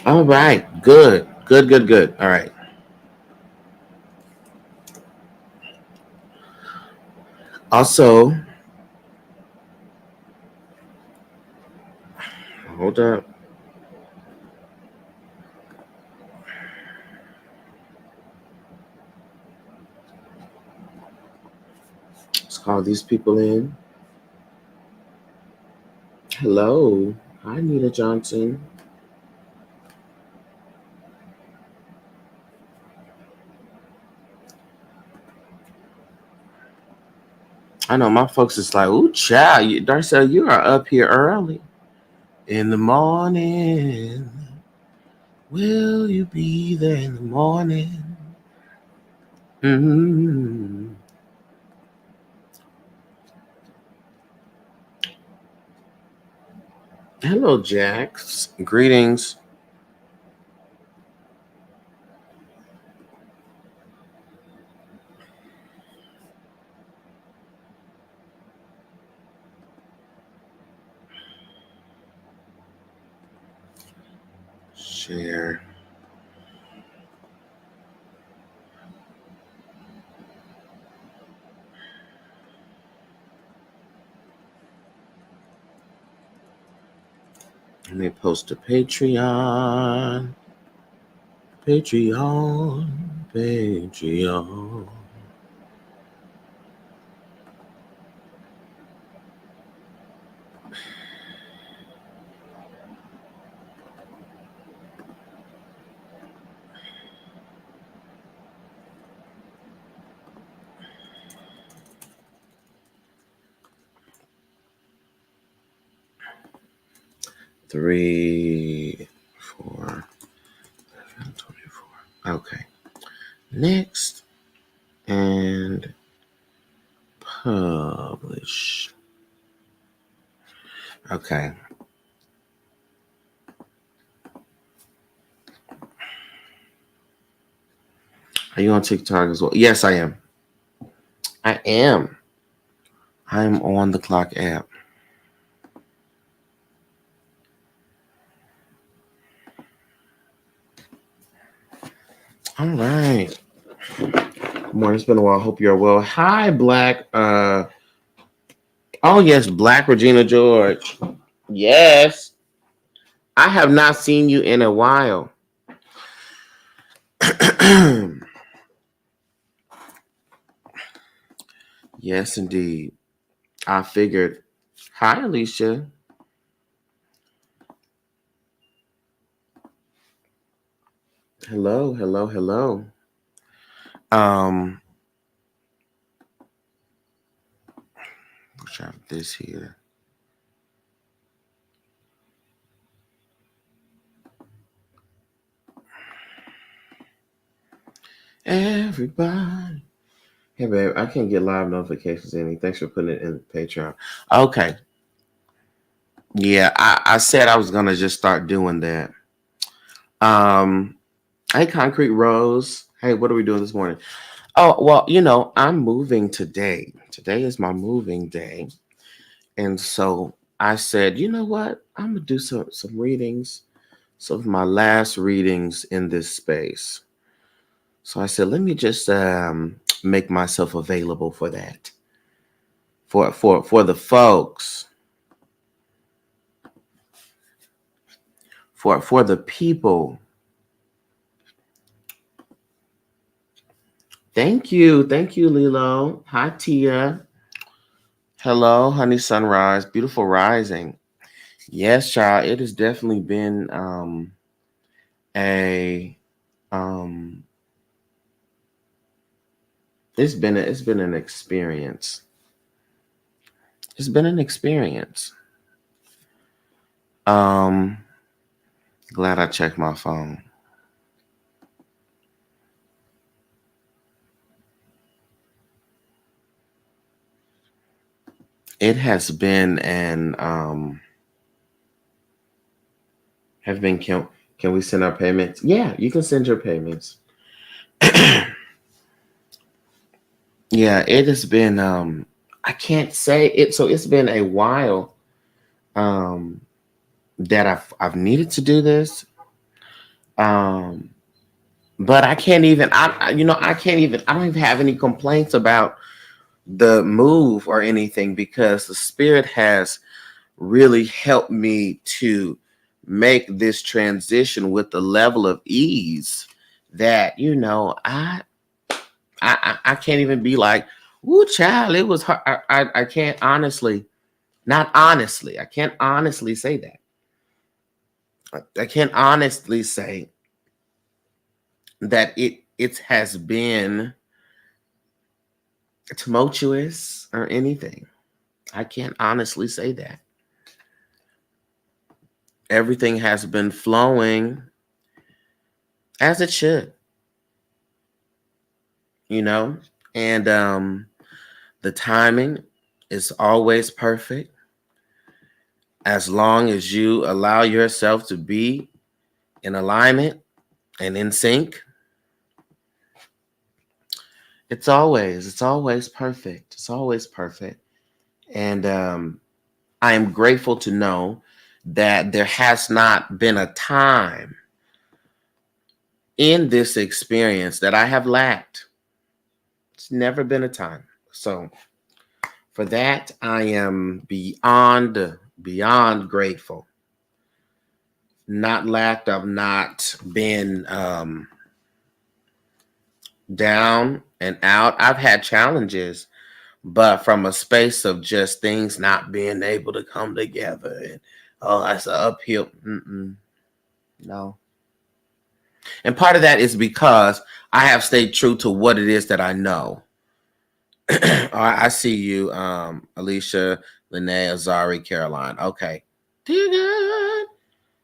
All right. Good. Good, good, good. All right. Also, hold up. Let's call these people in. Hello. Hi, Nita Johnson. I know my folks is like, ooh, child, Darcel, you are up here early. In the morning. Will you be there in the morning? Mm-hmm. Hello, Jax. Greetings. Share. Let me post to Patreon. Patreon. Patreon. Three, 4, 24. Okay. Next. And publish. Okay. Are you on TikTok as well? Yes, I am. I am. I'm on the Clock app. All right. Good morning. It's been a while. Hope you're well. Hi, Black. Oh yes, Black Regina George. Yes. I have not seen you in a while. Yes, indeed. I figured. Hi, Alicia. Hello, hello, hello. Um, let's have this here. Everybody. Hey, babe, I can't get live notifications any. Thanks for putting it in Patreon. Okay. Yeah, I said I was gonna just start doing that. Um, hey, Concrete Rose. Hey, what are we doing this morning? Oh, well, I'm moving today. Today is my moving day. And so I said, you know what? I'm gonna do some readings, some of my last readings in this space. So I said, let me just make myself available for that. For the folks, for the people. Thank you, Lilo. Hi, Tia. Hello, honey sunrise, beautiful rising. Yes, child, it has definitely been a um it's been an experience. It's been an experience. Um Glad I checked my phone. It has been an have been can we send our payments? Yeah, you can send your payments. Yeah, it has been I can't say it, so it's been a while um that I've needed to do this. Um, but I can't even. I can't even. I don't even have any complaints about the move or anything because the spirit has really helped me to make this transition with the level of ease that I can't even be like, "Ooh, child, it was hard." I can't honestly, not honestly, I can't honestly say that. I can't honestly say that it has been tumultuous or anything. I can't honestly say that. Everything has been flowing as it should, you know, and the timing is always perfect as long as you allow yourself to be in alignment and in sync. It's always perfect. It's always perfect. And I am grateful to know that there has not been a time in this experience that I have lacked. It's never been a time. So for that, I am beyond grateful. Not lacked. I've not been down and out. I've had challenges, but from a space of just things not being able to come together. And oh, that's an uphill. No. And part of that is because I have stayed true to what it is that I know. I see you, Alicia, Lene, Azari, Caroline. Okay. Dear God.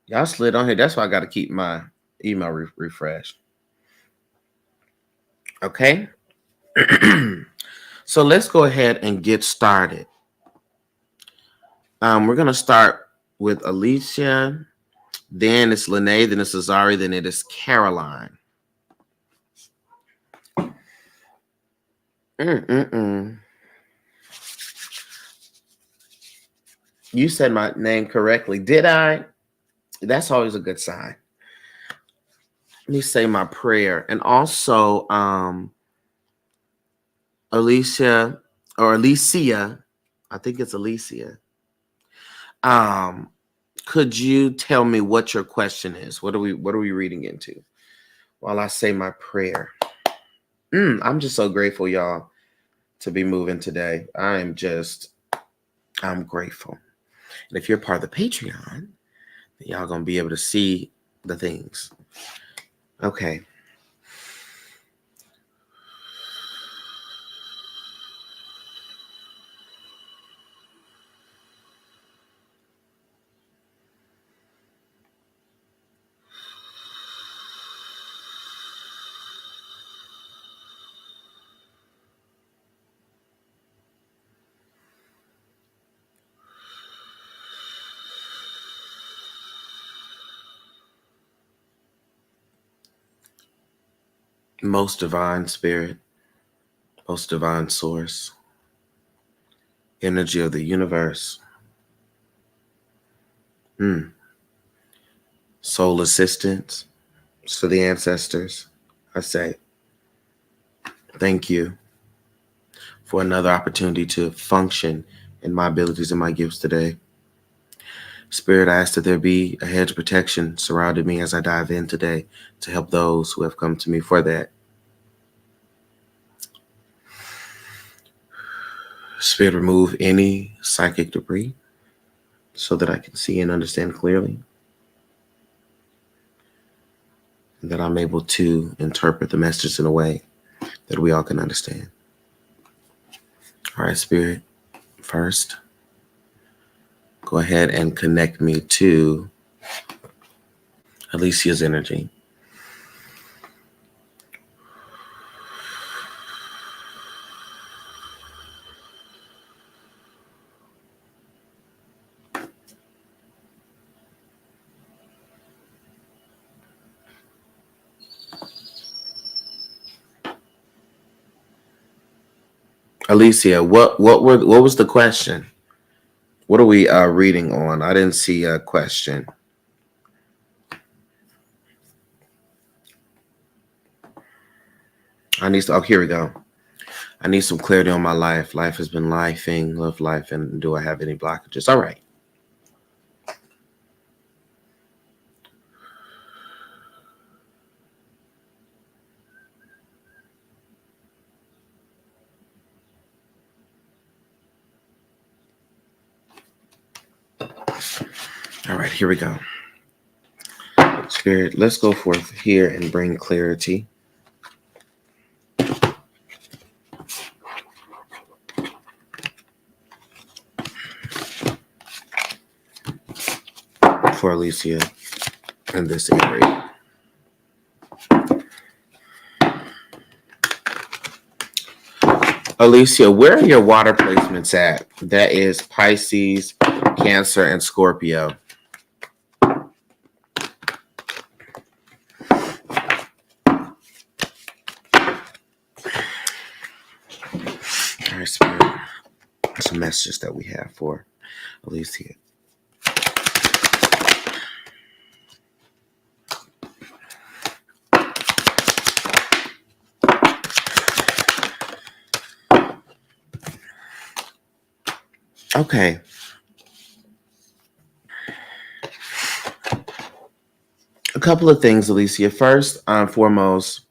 Y'all slid on here. That's why I got to keep my email refreshed. Okay. So let's go ahead and get started. We're going to start with Alicia. Then it's Lene. Then it's Azari. Then it is Caroline. Mm-mm-mm. You said my name correctly. Did I? That's always a good sign. Let me say my prayer. And also, Alicia or Alicia, I think it's Alicia. Um, could you tell me what your question is? What are we reading into? While I say my prayer. I'm just so grateful, y'all, to be moving today. I'm grateful. And if you're part of the Patreon, y'all gonna be able to see the things. Okay. Most divine spirit, most divine source, energy of the universe, soul assistance to the ancestors. I say thank you for another opportunity to function in my abilities and my gifts today. Spirit, I ask that there be a hedge of protection surrounding me as I dive in today to help those who have come to me for that. Spirit, remove any psychic debris so that I can see and understand clearly, and that I'm able to interpret the message in a way that we all can understand. All right, Spirit, first, go ahead and connect me to Alicia's energy. Alicia, what was the question? What are we reading on? I didn't see a question. Here we go. I need some clarity on my life. Life has been lifing, love life, and do I have any blockages? All right. All right, here we go. Spirit, let's go forth here and bring clarity. For Alicia in this area. Alicia, where are your water placements at? That is Pisces, Cancer, and Scorpio. All right, Spirit. Some messages that we have for Alicia. Okay. A couple of things, Alicia. First and foremost,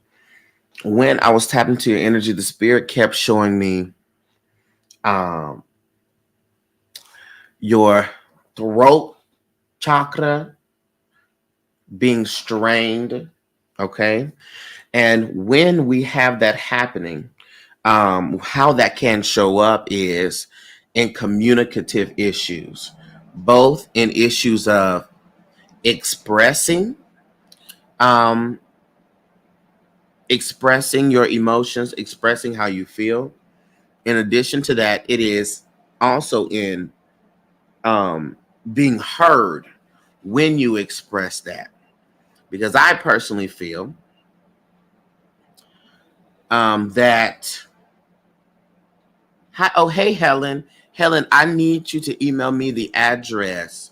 when I was tapping into your energy, the Spirit kept showing me your throat chakra being strained. Okay. And when we have that happening, how that can show up is in communicative issues, both in issues of expressing, um, expressing your emotions, expressing how you feel. In addition to that, it is also in being heard when you express that. Because I personally feel that. Hi, oh, hey, Helen. Helen, I need you to email me the address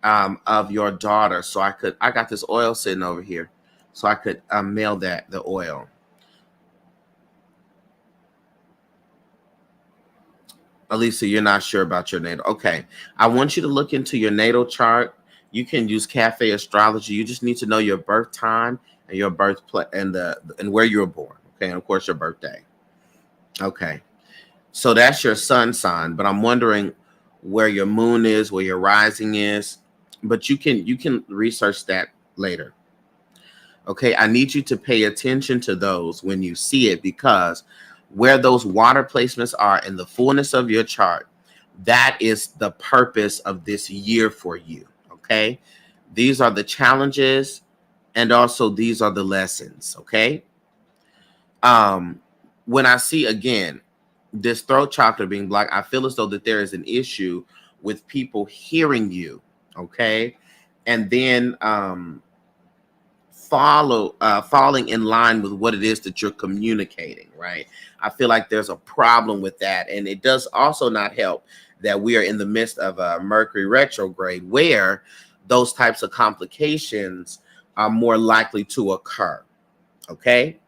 of your daughter so I got this oil sitting over here so I could mail the oil. Elisa, you're not sure about your natal. Okay. I want you to look into your natal chart. You can use Cafe Astrology. You just need to know your birth time and your birthplace and where you were born. Okay. And of course, your birthday. Okay. So that's your sun sign, but I'm wondering where your moon is, where your rising is. But you can research that later. Okay, I need you to pay attention to those when you see it, because where those water placements are in the fullness of your chart, that is the purpose of this year for you. Okay, these are the challenges, and also these are the lessons. Okay, um, when I see again this throat chakra being blocked, I feel as though that there is an issue with people hearing you. Okay, and then falling in line with what it is that you're communicating, right? I feel like there's a problem with that, and it does also not help that we are in the midst of a Mercury retrograde, where those types of complications are more likely to occur. Okay,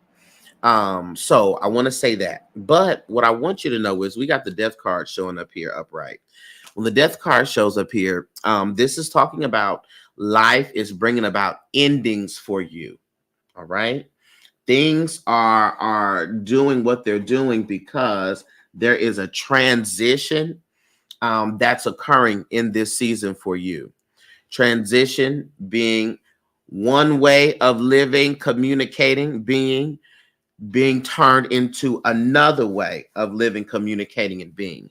so I want to say that, but what I want you to know is we got the death card showing up here upright. When the death card shows up here, this is talking about life is bringing about endings for you. All right, things are doing what they're doing because there is a transition that's occurring in this season for you. Transition being one way of living, communicating, being turned into another way of living, communicating, and being.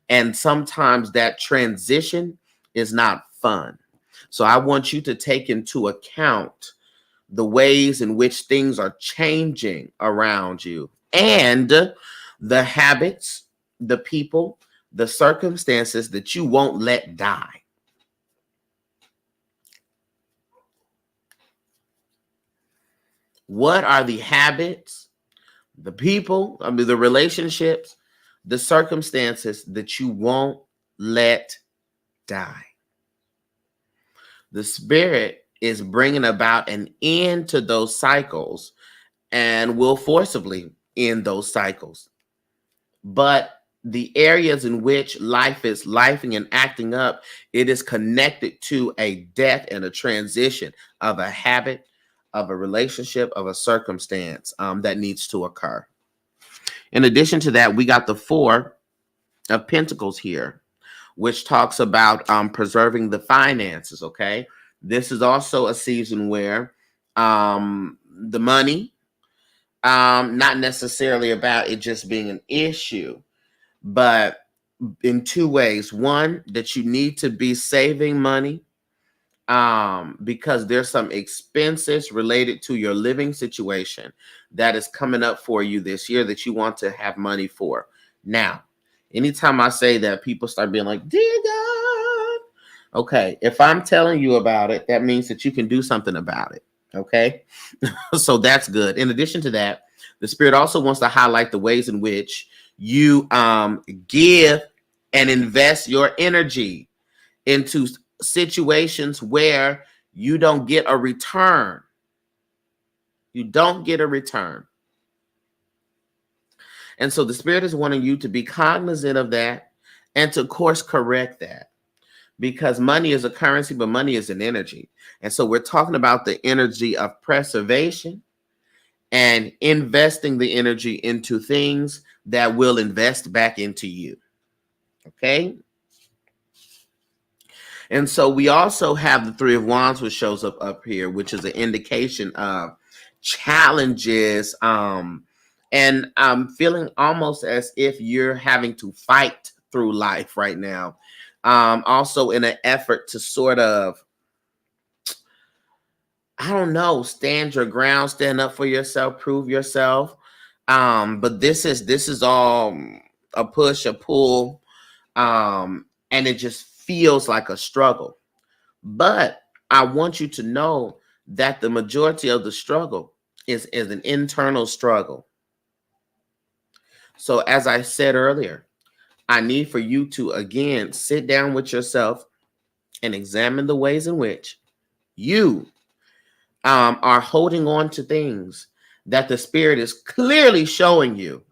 And sometimes that transition is not fun. So I want you to take into account the ways in which things are changing around you, and the habits, the people, the circumstances that you won't let die. What are the habits, the people, the relationships, the circumstances that you won't let die? The Spirit is bringing about an end to those cycles and will forcibly in those cycles. But the areas in which life is lifing and acting up, it is connected to a death and a transition of a habit, of a relationship, of a circumstance that needs to occur. In addition to that, we got the Four of Pentacles here, which talks about preserving the finances. Okay, this is also a season where the money, not necessarily about it just being an issue, but in two ways. One, that you need to be saving money because there's some expenses related to your living situation that is coming up for you this year that you want to have money for. Now, anytime I say that, people start being like, dear God. Okay, if I'm telling you about it, that means that you can do something about it. Okay, so that's good. In addition to that, the Spirit also wants to highlight the ways in which you give and invest your energy into situations where you don't get a return. You don't get a return. And so the Spirit is wanting you to be cognizant of that and to course correct that, because money is a currency, but money is an energy. And so we're talking about the energy of preservation and investing the energy into things that will invest back into you. Okay. And so we also have the Three of Wands, which shows up here, which is an indication of challenges. And I'm feeling almost as if you're having to fight through life right now. Also in an effort to sort of, I don't know, stand your ground, stand up for yourself, prove yourself. But this is all a push, a pull, and it just feels like a struggle. But I want you to know that the majority of the struggle is an internal struggle. So as I said earlier, I need for you to, again, sit down with yourself and examine the ways in which you are holding on to things that the Spirit is clearly showing you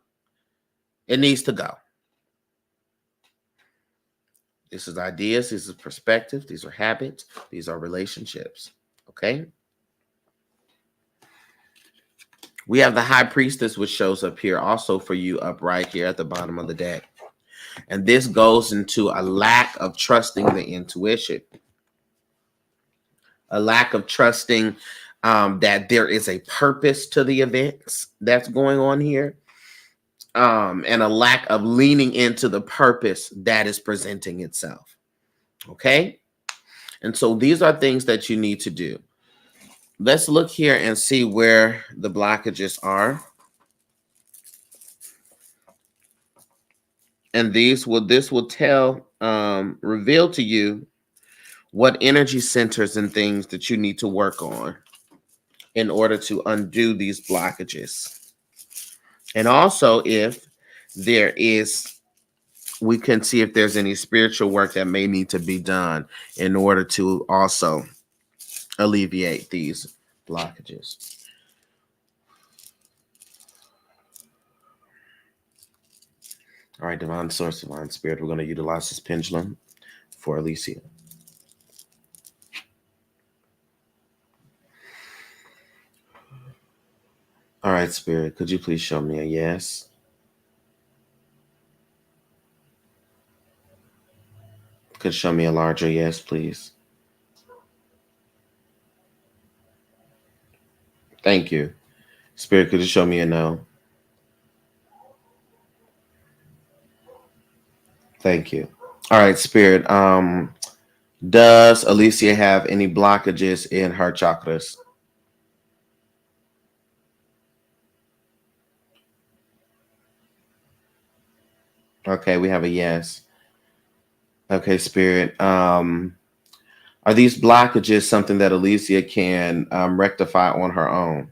it needs to go. This is ideas, this is perspective, these are habits, these are relationships. Okay. We have the High Priestess, which shows up here also for you up right here at the bottom of the deck. And this goes into a lack of trusting the intuition, a lack of trusting that there is a purpose to the events that's going on here, and a lack of leaning into the purpose that is presenting itself. Okay? And so these are things that you need to do. Let's look here and see where the blockages are. And this will tell, reveal to you what energy centers and things that you need to work on in order to undo these blockages. And also if there is, we can see if there's any spiritual work that may need to be done in order to also alleviate these blockages. All right, Divine Source, Divine Spirit, we're going to utilize this pendulum for Alicia. All right, Spirit, could you please show me a yes? Could show me a larger yes, please? Thank you. Spirit, could you show me a no? Thank you. All right, Spirit. Does Alicia have any blockages in her chakras? Okay, we have a yes. Okay, Spirit. Are these blockages something that Alicia can rectify on her own?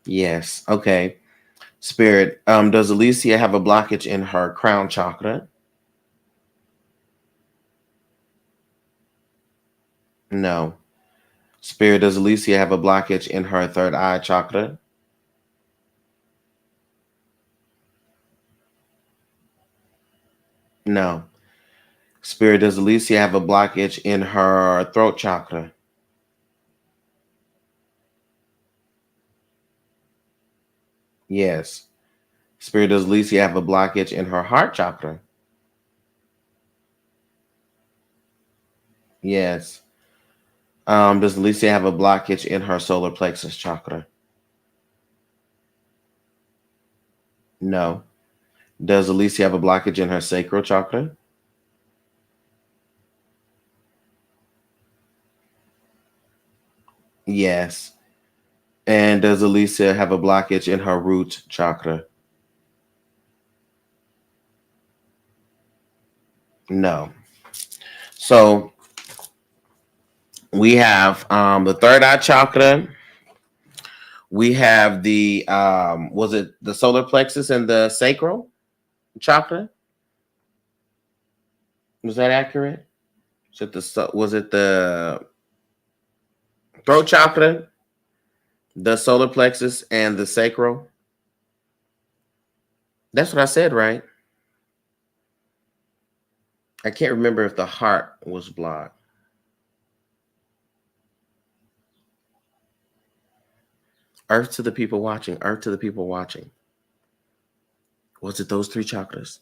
Yes. Okay. Spirit, does Alicia have a blockage in her crown chakra? No. Spirit, does Alicia have a blockage in her third eye chakra? No. Spirit, does Alicia have a blockage in her throat chakra? Yes. Spirit, does Alicia have a blockage in her heart chakra? Yes. Does Alicia have a blockage in her solar plexus chakra? No. Does Alicia have a blockage in her sacral chakra? Yes. And does Alicia have a blockage in her root chakra? No. So we have the third eye chakra. We have the was it the solar plexus and the sacral chakra? Was that accurate? Was it the throat chakra, the solar plexus, and the sacral? That's what I said, right? I can't remember if the heart was blocked. Earth to the people watching. Earth to the people watching. Was it those three chakras?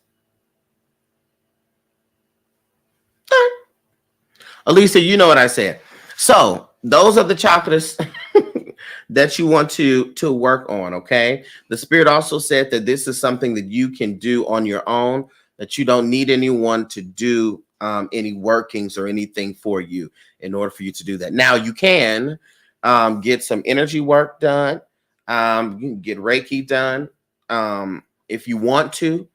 Elisa, you know what I said. So those are the chakras that you want to work on. Okay. The spirit also said that this is something that you can do on your own. That you don't need anyone to do any workings or anything for you in order for you to do that. Now you can get some energy work done. You can get Reiki done if you want to.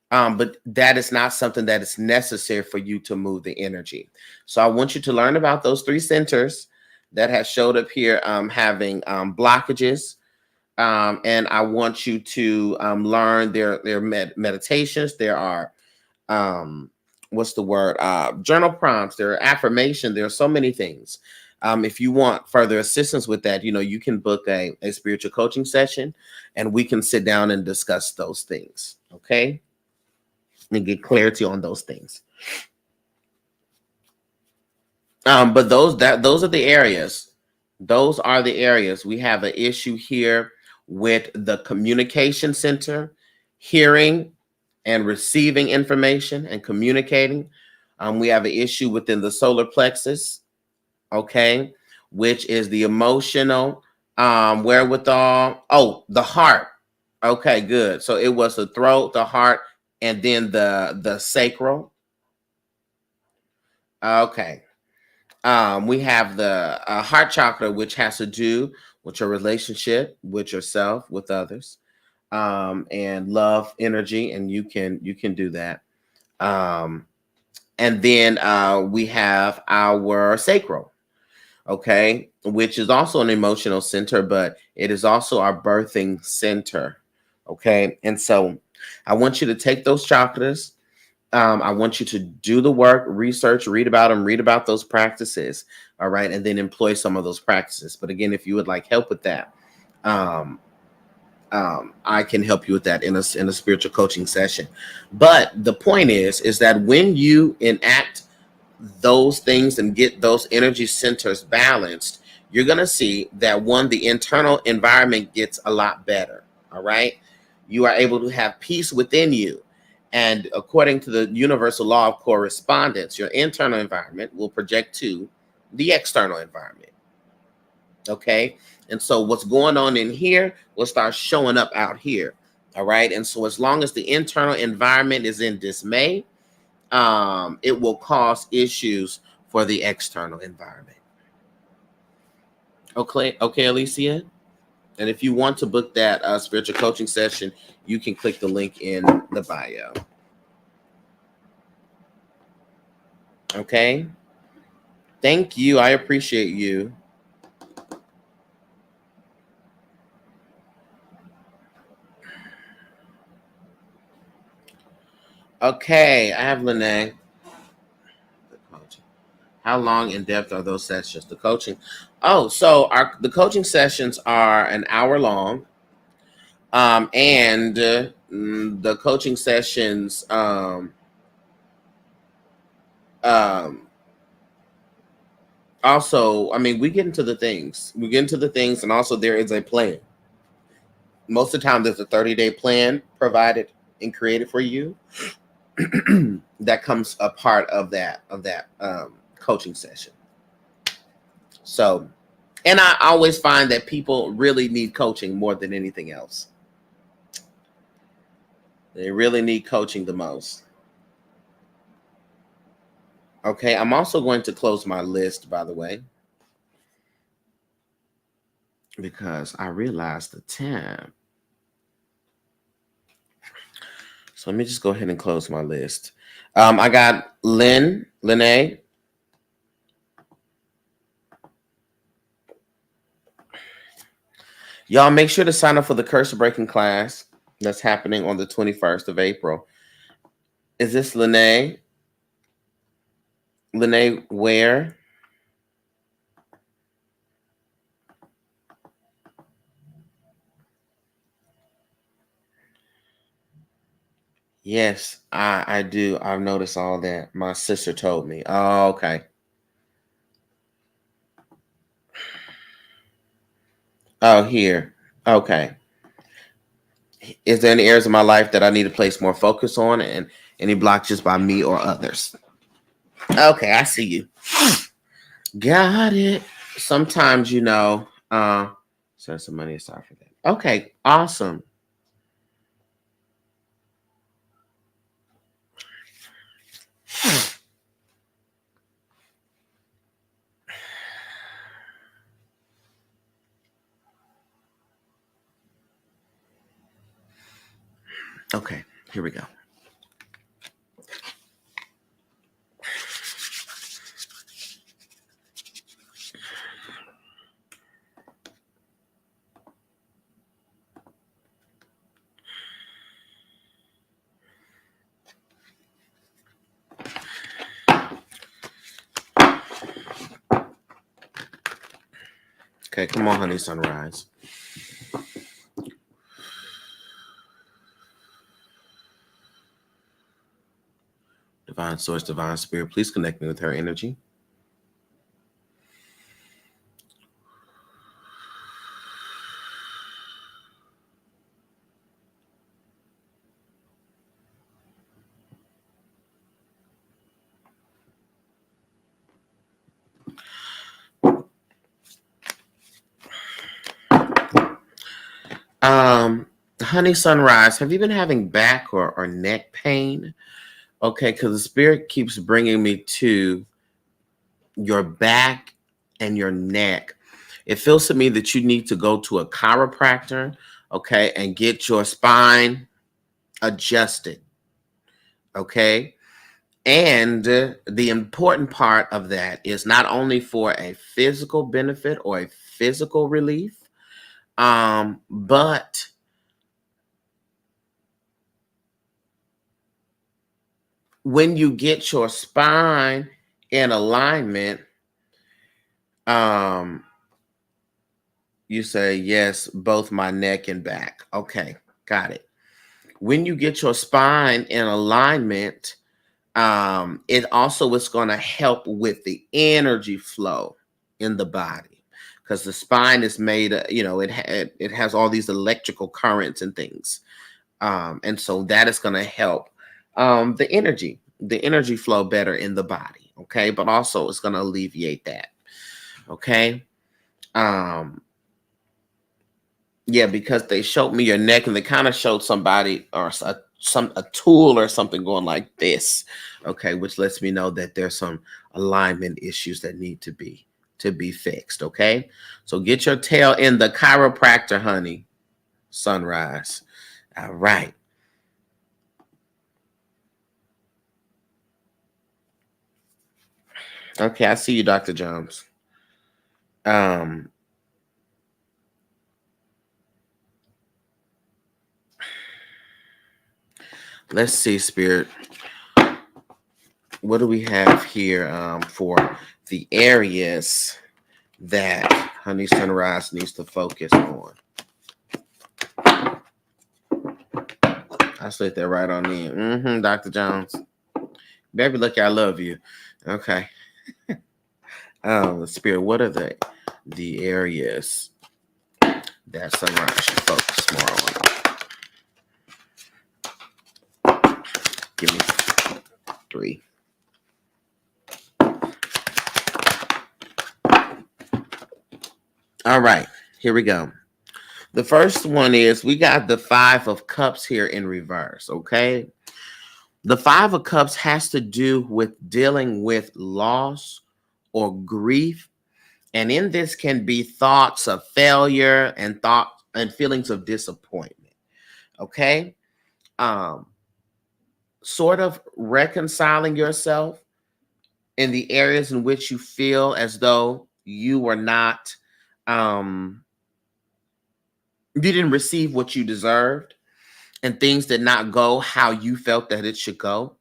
But that is not something that is necessary for you to move the energy. So I want you to learn about those three centers that have showed up here having blockages. And I want you to learn their meditations. There are, what's the word? Journal prompts. There are affirmation. There are so many things. If you want further assistance with that, you can book a spiritual coaching session and we can sit down and discuss those things. Okay. And get clarity on those things. But those are the areas. Those are the areas. We have an issue here with the communication center, hearing and receiving information and communicating. We have an issue within the solar plexus, okay, which is the emotional wherewithal. Oh, the heart. Okay, good. So it was the throat, the heart, and then the sacral. Okay. We have the heart chakra, which has to do with your relationship with yourself, with others, and love energy, and you can do that. Um, and then we have our sacral, okay, which is also an emotional center, but it is also our birthing center, okay. And so I want you to take those chakras. I want you to do the work, research, read about them, read about those practices. All right. And then employ some of those practices. But again, if you would like help with that, um, I can help you with that in a spiritual coaching session. But the point is that when you enact those things and get those energy centers balanced, you're going to see that one, the internal environment gets a lot better. All right. You are able to have peace within you. And according to the universal law of correspondence, your internal environment will project to the external environment. Okay. And so what's going on in here will start showing up out here. All right. And so as long as the internal environment is in dismay, it will cause issues for the external environment. Okay, Alicia. And if you want to book that spiritual coaching session, you can click the link in the bio. Okay. Thank you. I appreciate you. Okay, I have Lene. How long in depth are those sessions? The coaching. Oh, so the coaching sessions are an hour long. And the coaching sessions um, also, I mean, we get into the things. We get into the things, and also there is a plan. Most of the time, there's a 30-day plan provided and created for you that comes a part of that coaching session. So, and I always find that people really need coaching more than anything else. They really need coaching the most. Okay, I'm also going to close my list, by the way, because I realized the time. So let me just go ahead and close my list. I got Lene. Y'all make sure to sign up for the curse breaking class that's happening on the 21st of April. Is this Lene? Lene where? Yes, I do. I've noticed all that. My sister told me. Oh, okay. Oh, here. Okay. Is there any areas of my life that I need to place more focus on, and any blockages by me or others? Okay, I see you. Got it. Sometimes, set some money aside for that. Okay, awesome. Okay, here we go. Okay, come on, honey, sunrise. Divine source, divine spirit, please connect me with her energy. Honey sunrise, have you been having back or neck pain? Okay, because the spirit keeps bringing me to your back and your neck. It feels to me that you need to go to a chiropractor, okay, and get your spine adjusted, okay? And the important part of that is not only for a physical benefit or a physical relief, but when you get your spine in alignment, um, you say, yes, both my neck and back. Okay, got it. When you get your spine in alignment, it also is going to help with the energy flow in the body, because the spine is made, it has all these electrical currents and things, and so that is going to help the energy flow better in the body. Okay, but also it's going to alleviate that. Okay, um, yeah, because they showed me your neck, and they kind of showed somebody or a tool or something going like this. Okay, which lets me know that there's some alignment issues that need to be fixed. Okay, so get your tail in the chiropractor, honey. Sunrise. All right. Okay, I see you, Dr. Jones. Um, let's see, Spirit. What do we have here for the areas that Honey Sunrise needs to focus on? I slid that right on in. Dr. Jones. Baby, look, I love you. Okay. Spirit, what are the areas that Sunrise should focus more on? Give me 3. All right, here we go. The first one is we got the 5 of Cups here in reverse, okay? The 5 of Cups has to do with dealing with loss or grief. And in this can be thoughts of failure and feelings of disappointment. Okay? Sort of reconciling yourself in the areas in which you feel as though you were not you didn't receive what you deserved and things did not go how you felt that it should go.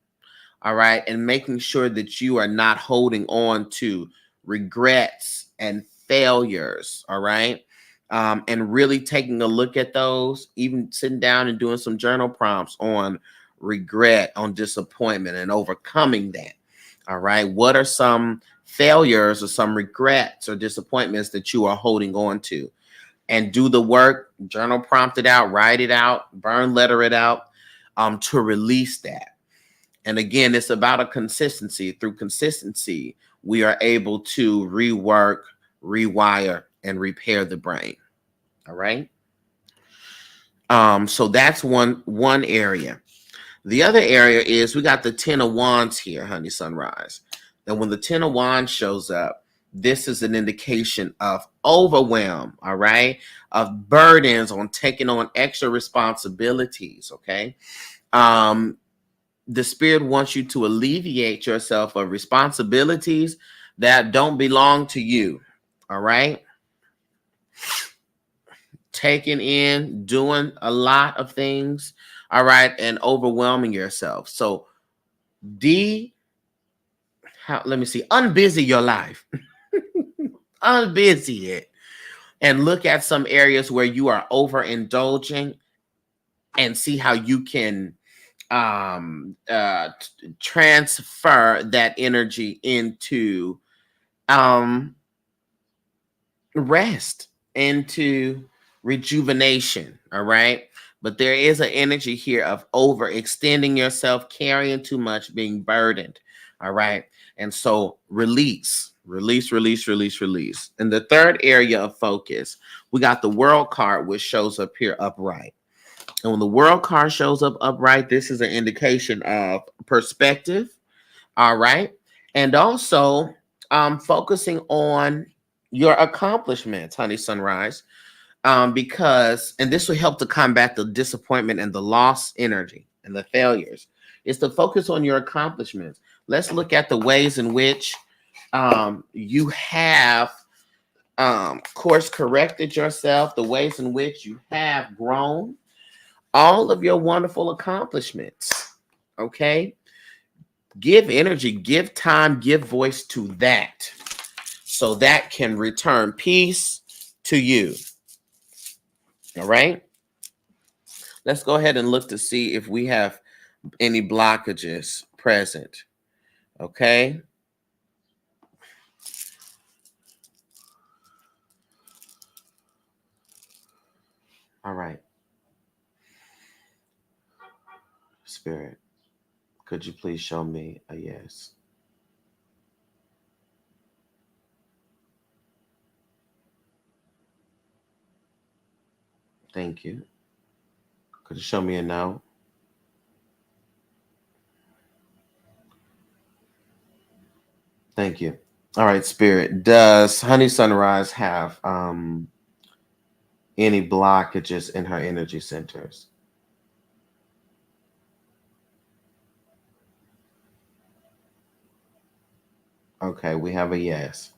All right. And making sure that you are not holding on to regrets and failures. All right. And really taking a look at those, even sitting down and doing some journal prompts on regret, on disappointment, and overcoming that. All right. What are some failures or some regrets or disappointments that you are holding on to? And do the work, journal prompt it out, write it out, burn letter it out to release that. And again, it's about a consistency. Through consistency, we are able to rework, rewire, and repair the brain. All right. So that's one area. The other area is we got the 10 of Wands here, Honey Sunrise. And when the 10 of Wands shows up, this is an indication of overwhelm, all right, of burdens on taking on extra responsibilities, okay? The Spirit wants you to alleviate yourself of responsibilities that don't belong to you, all right? Taking in, doing a lot of things, all right, and overwhelming yourself. So unbusy your life. Unbusy it. And look at some areas where you are overindulging and see how you can transfer that energy into rest, into rejuvenation. All right. But there is an energy here of overextending yourself, carrying too much, being burdened. All right. And so release. And the third area of focus, we got the World card, which shows up here upright. And when the World card shows up upright, this is an indication of perspective. All right. And also focusing on your accomplishments, Honey Sunrise. Because this will help to combat the disappointment and the lost energy and the failures. Is to focus on your accomplishments. Let's look at the ways in which you have course corrected yourself, the ways in which you have grown, all of your wonderful accomplishments. Okay? Give energy, give time, give voice to that so that can return peace to you. All right. Let's go ahead and look to see if we have any blockages present. Okay. All right. Spirit, could you please show me a yes? Thank you. Could you show me a no? Thank you. All right, Spirit. Does Honey Sunrise have any blockages in her energy centers? Okay, we have a yes.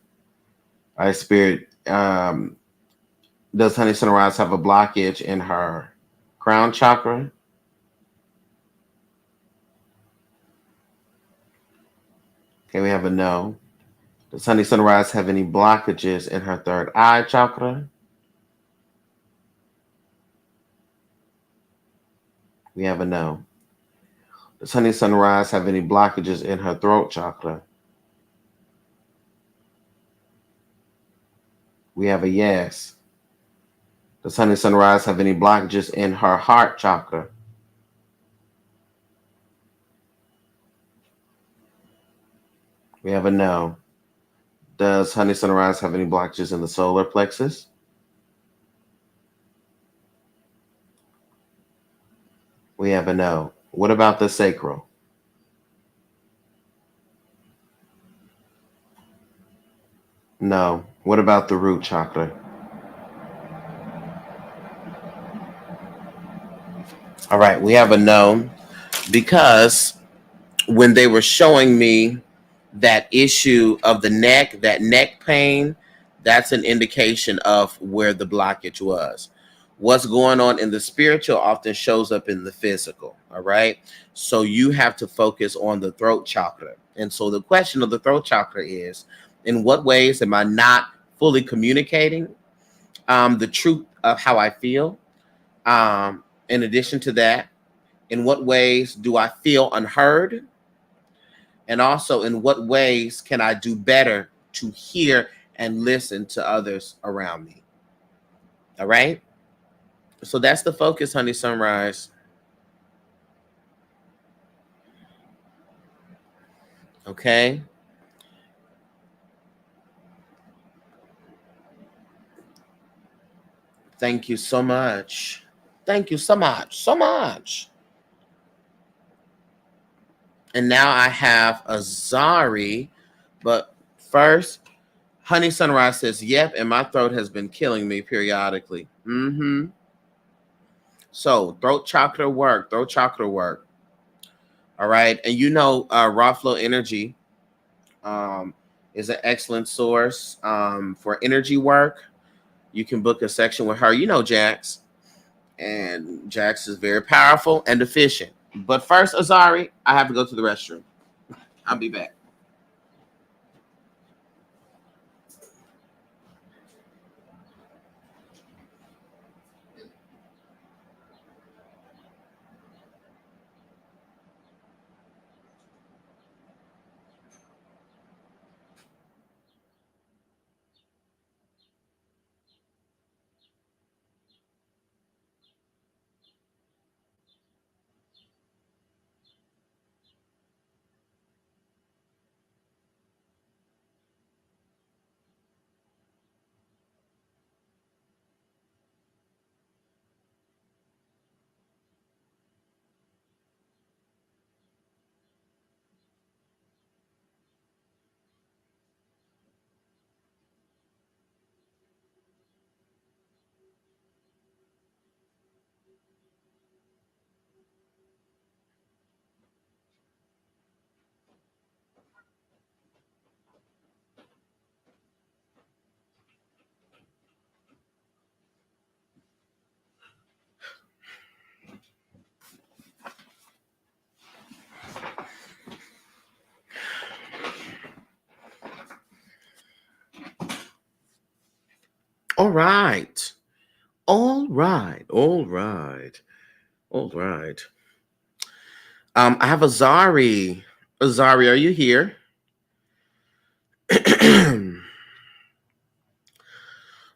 All right, Spirit. Does Honey Sunrise have a blockage in her crown chakra? Okay, we have a no. Does Honey Sunrise have any blockages in her third eye chakra? We have a no. Does Honey Sunrise have any blockages in her throat chakra? We have a yes. Does Honey Sunrise have any blockages in her heart chakra? We have a no. Does Honey Sunrise have any blockages in the solar plexus? We have a no. What about the sacral? No. What about the root chakra? All right, we have a no because when they were showing me that issue of the neck, that neck pain, that's an indication of where the blockage was. What's going on in the spiritual often shows up in the physical. All right. So you have to focus on the throat chakra. And so the question of the throat chakra is, in what ways am I not fully communicating the truth of how I feel? In addition to that, in what ways do I feel unheard? And also, in what ways can I do better to hear and listen to others around me? All right. So that's the focus, Honey Sunrise. Okay. Thank you so much. Thank you so much. So much. And now I have Azari. But first, Honey Sunrise says, yep, and my throat has been killing me periodically. Mm-hmm. So throat chakra work, throat chakra work. All right. And you know, Raw Flow Energy um, is an excellent source for energy work. You can book a section with her. You know, Jax. And Jax is very powerful and efficient. But first, Azari, I have to go to the restroom. I'll be back. All right. All right. All right. All right. I have Azari. Azari, are you here?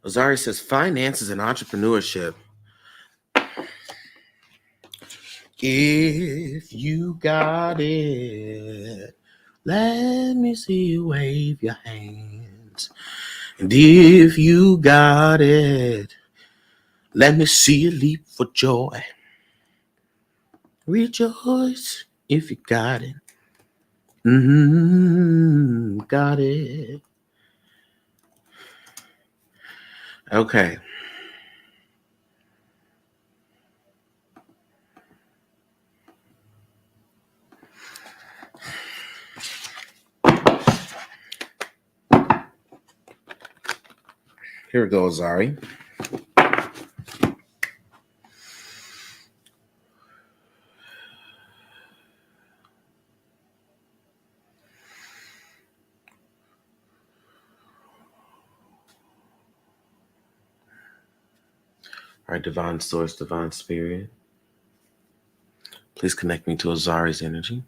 Azari says finances and entrepreneurship. If you got it, let me see you wave your hands. And if you got it, let me see you leap for joy. Rejoice if you got it. Got it. Okay. Here we go, Azari. All right, divine source, divine spirit. Please connect me to Azari's energy.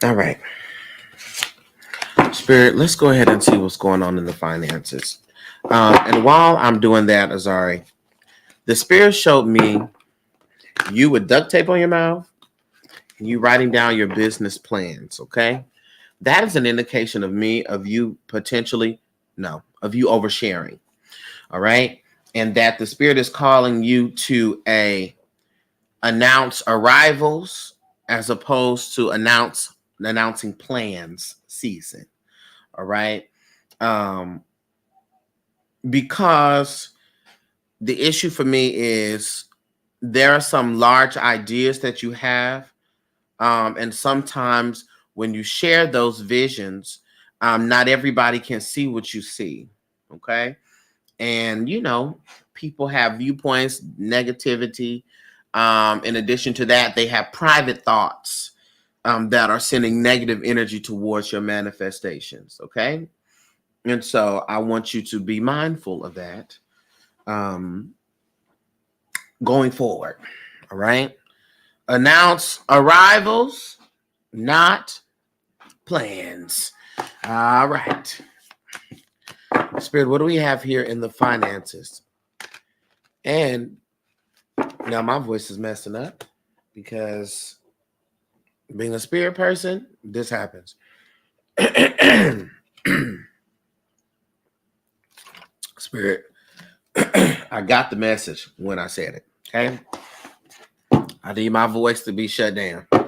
All right. Spirit, let's go ahead and see what's going on in the finances. And while I'm doing that, Azari, the spirit showed me you with duct tape on your mouth and you writing down your business plans, okay? That is an indication of me, of you potentially, no, of you oversharing, all right? And that the spirit is calling you to announce arrivals as opposed to announcing plans season, all right? Um, because the issue for me is there are some large ideas that you have, and sometimes when you share those visions, not everybody can see what you see, okay? And people have viewpoints, negativity. In addition to that, they have private thoughts that are sending negative energy towards your manifestations, okay? And so I want you to be mindful of that um, going forward. All right. Announce arrivals, not plans. All right. Spirit, what do we have here in the finances? And now my voice is messing up because being a spirit person, this happens. Spirit, I got the message when I said it. Okay. I need my voice to be shut down. All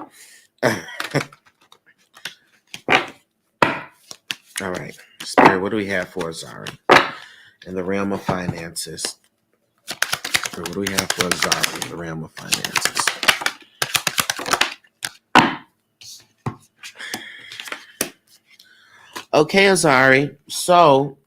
right. Spirit, what do we have for Azari in the realm of finances? What do we have for Azari in the realm of finances? Okay, Azari. So,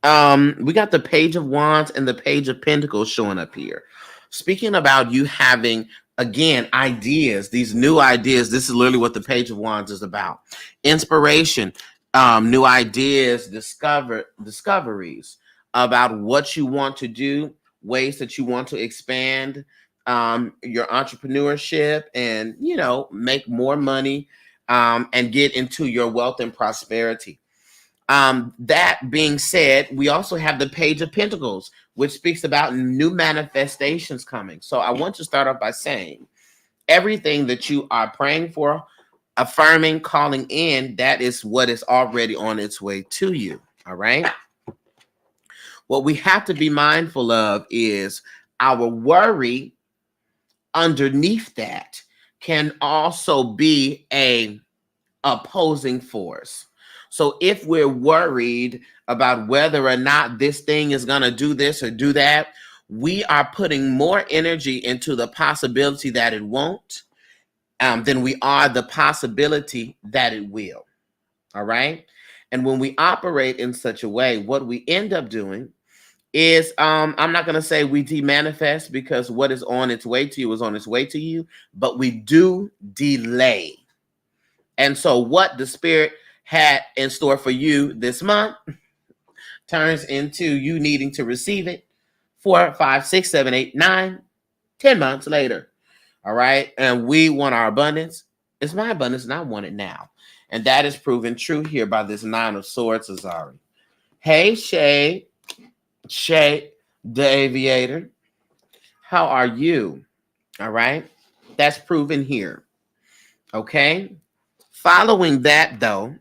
we got the Page of Wands and the Page of Pentacles showing up here. Speaking about you having, again, ideas, these new ideas. This is literally what the Page of Wands is about. Inspiration, new ideas, discoveries about what you want to do, ways that you want to expand your entrepreneurship and, make more money and get into your wealth and prosperity. That being said, we also have the Page of Pentacles, which speaks about new manifestations coming. So I want to start off by saying everything that you are praying for, affirming, calling in, that is what is already on its way to you. All right. What we have to be mindful of is our worry underneath that can also be a opposing force. So if we're worried about whether or not this thing is going to do this or do that, we are putting more energy into the possibility that it won't than we are the possibility that it will. All right. And when we operate in such a way, what we end up doing is I'm not going to say we demanifest, because what is on its way to you is on its way to you, but we do delay. And so what the spirit had in store for you this month turns into you needing to receive it 4, 5, 6, 7, 8, 9, 10 months later. All right. And we want our abundance. It's my abundance and I want it now. And that is proven true here by this 9 of Swords, Azari. Hey, Shay, the aviator. How are you? All right. That's proven here. Okay. Following that, though,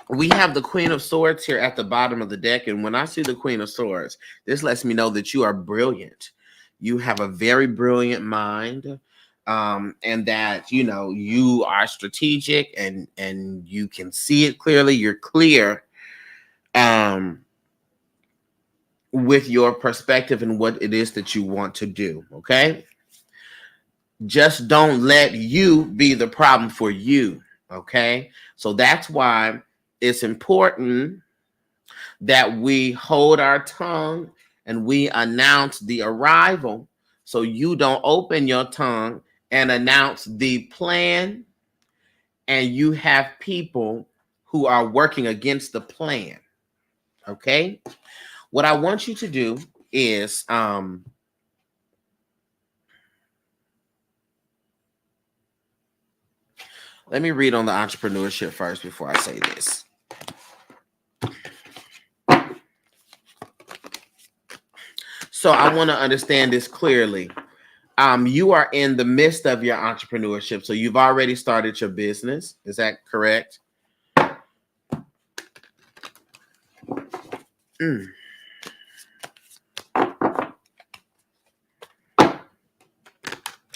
we have the Queen of Swords here at the bottom of the deck. And when I see the Queen of Swords, this lets me know that you are brilliant. You have a very brilliant mind. And that, you are strategic and you can see it clearly. You're clear with your perspective and what it is that you want to do. Okay. Just don't let you be the problem for you. Okay. So that's why it's important that we hold our tongue and we announce the arrival, so you don't open your tongue and announce the plan and you have people who are working against the plan. Okay. What I want you to do is let me read on the entrepreneurship first before I say this. So I want to understand this clearly. You are in the midst of your entrepreneurship. So you've already started your business. Is that correct?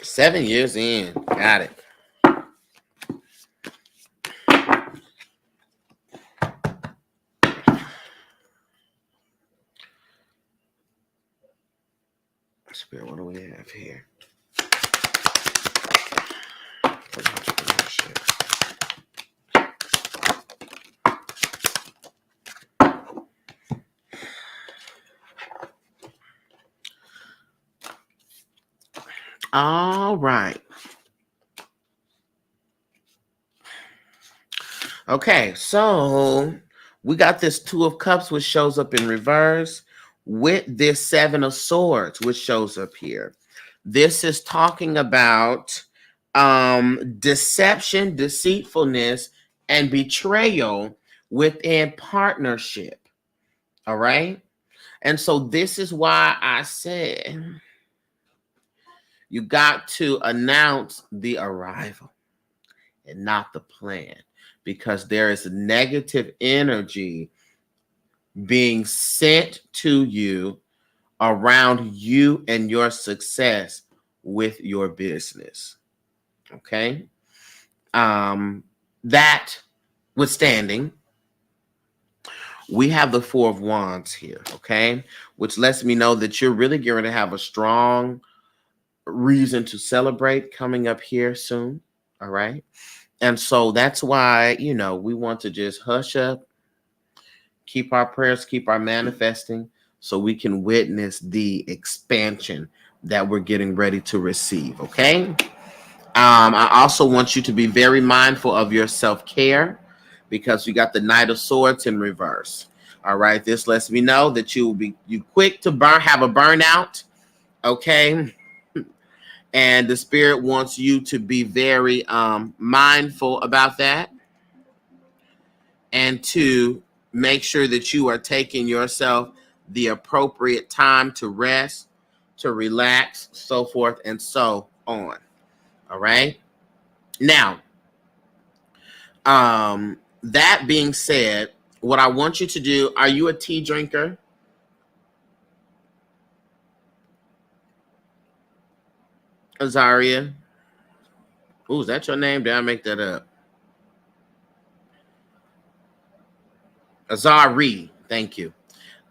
7 years in. Got it. Spirit, what do we have here? All right. Okay, so we got this Two of Cups, which shows up in reverse, with this Seven of Swords, which shows up here. This is talking about deception, deceitfulness, and betrayal within partnership. All right. And so this is why I said you got to announce the arrival and not the plan, because there is negative energy being sent to you around you and your success with your business. Okay. That withstanding, we have the Four of Wands here. Okay. Which lets me know that you're really going to have a strong reason to celebrate coming up here soon. All right. And so that's why, we want to just hush up, keep our prayers, keep our manifesting, so we can witness the expansion that we're getting ready to receive. Okay. I also want you to be very mindful of your self-care, because we got the Knight of Swords in reverse. All right. This lets me know that you will be quick to have a burnout. Okay. And the Spirit wants you to be very mindful about that, and to make sure that you are taking yourself the appropriate time to rest, to relax, so forth and so on. All right. Now, that being said, what I want you to do, are you a tea drinker? Azaria? Ooh, is that your name? Did I make that up? Azari. Thank you.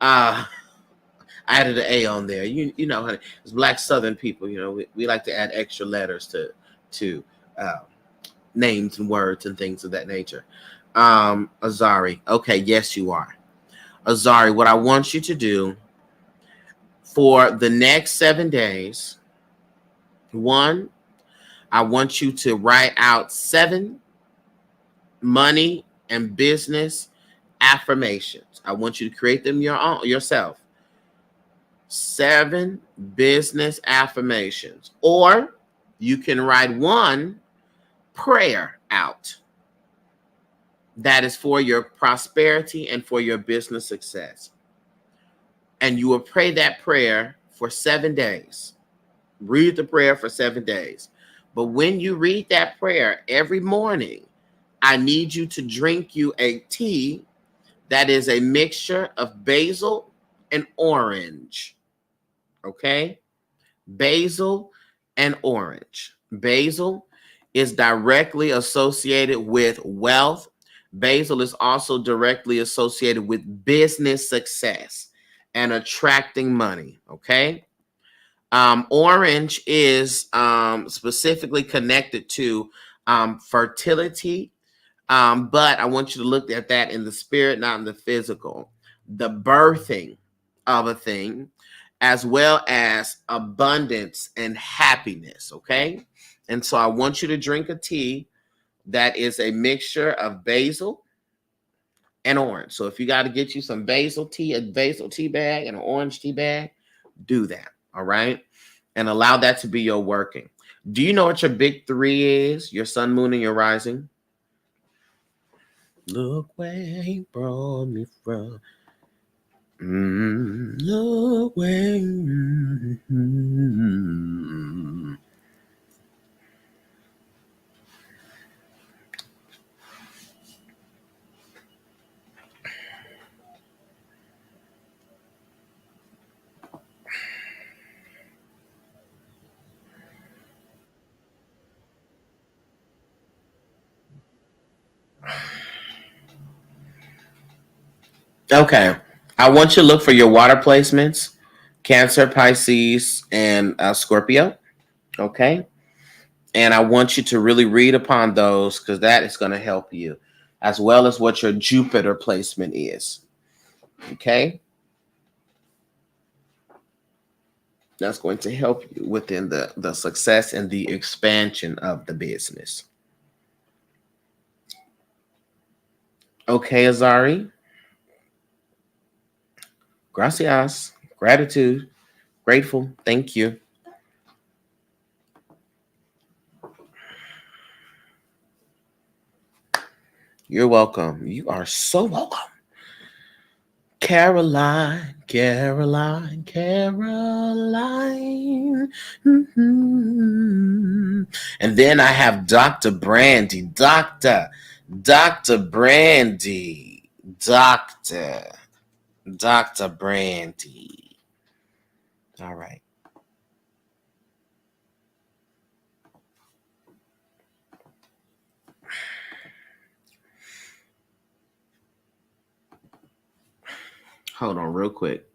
I added an A on there. You know, it's Black Southern people. We like to add extra letters to names and words and things of that nature. Azari. Okay, yes, you are. Azari, what I want you to do for the next 7 days, one, I want you to write out 7 money and business affirmations. I want you to create them yourself. 7 business affirmations. Or you can write 1 prayer out that is for your prosperity and for your business success. And you will pray that prayer for 7 days. Read the prayer for 7 days. But when you read that prayer every morning, I need you to drink you a tea that is a mixture of basil and orange. Okay? Basil and orange. Basil is directly associated with wealth. Basil is also directly associated with business success and attracting money. Okay? Orange is specifically connected to fertility. But I want you to look at that in the spirit, not in the physical. The birthing of a thing, as well as abundance and happiness. Okay. And so I want you to drink a tea that is a mixture of basil and orange. So if you got to get you some basil tea, a basil tea bag and an orange tea bag, do that. All right. And allow that to be your working. Do you know what your big three is? Your sun, moon, and your rising? Look where he brought me from. Look where. Okay. I want you to look for your water placements, Cancer, Pisces, and Scorpio. Okay. And I want you to really read upon those because that is going to help you, as well as what your Jupiter placement is. Okay. That's going to help you within the success and the expansion of the business. Okay, Azari. Gracias. Gratitude. Grateful. Thank you. You're welcome. You are so welcome. Caroline, Caroline, Caroline. Mm-hmm. And then I have Dr. Brandy. Dr. Brandy. Dr. Brandy. All right. Hold on real quick.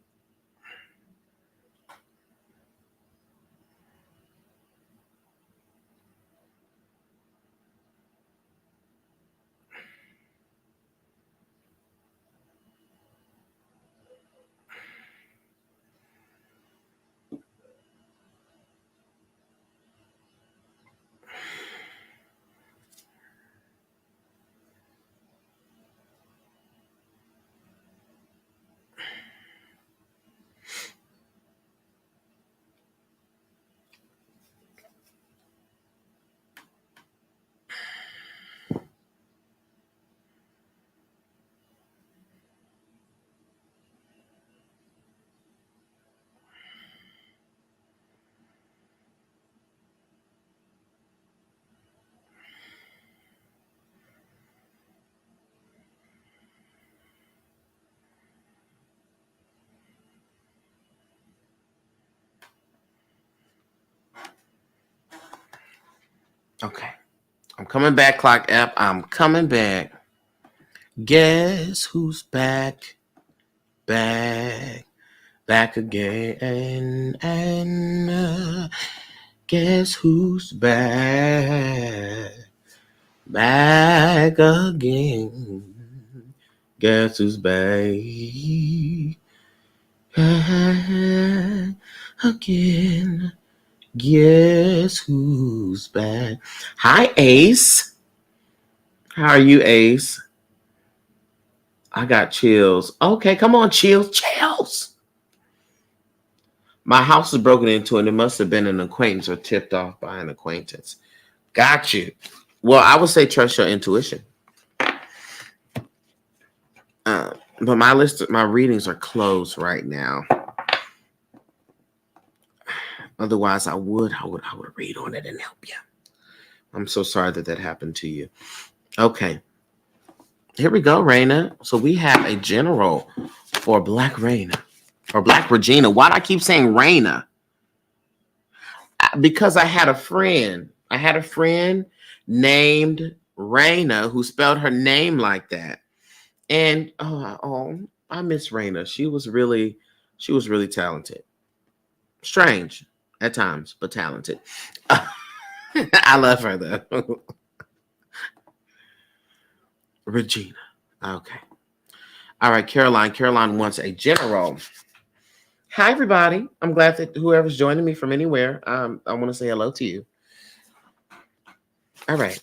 Okay. I'm coming back, Clock App. I'm coming back. Guess who's back? Back again. And guess who's back? Back again. Guess who's back? Again. Guess who's back? Hi, Ace. How are you, Ace? I got chills. Okay, come on, chills. My house was broken into, and it must have been an acquaintance or tipped off by an acquaintance. Got you. Well, I would say trust your intuition. But my readings are closed right now. Otherwise, I would read on it and help you. I'm so sorry that happened to you. Okay. Here we go, Raina. So we have a general for Black Raina or Black Regina. Why do I keep saying Raina? Because I had a friend. Named Raina who spelled her name like that. And I miss Raina. She was really talented. Strange. at times, but talented. I love her though. Regina. Okay. All right, Caroline. Caroline wants a general. Hi, everybody. I'm glad that whoever's joining me from anywhere, I want to say hello to you. All right.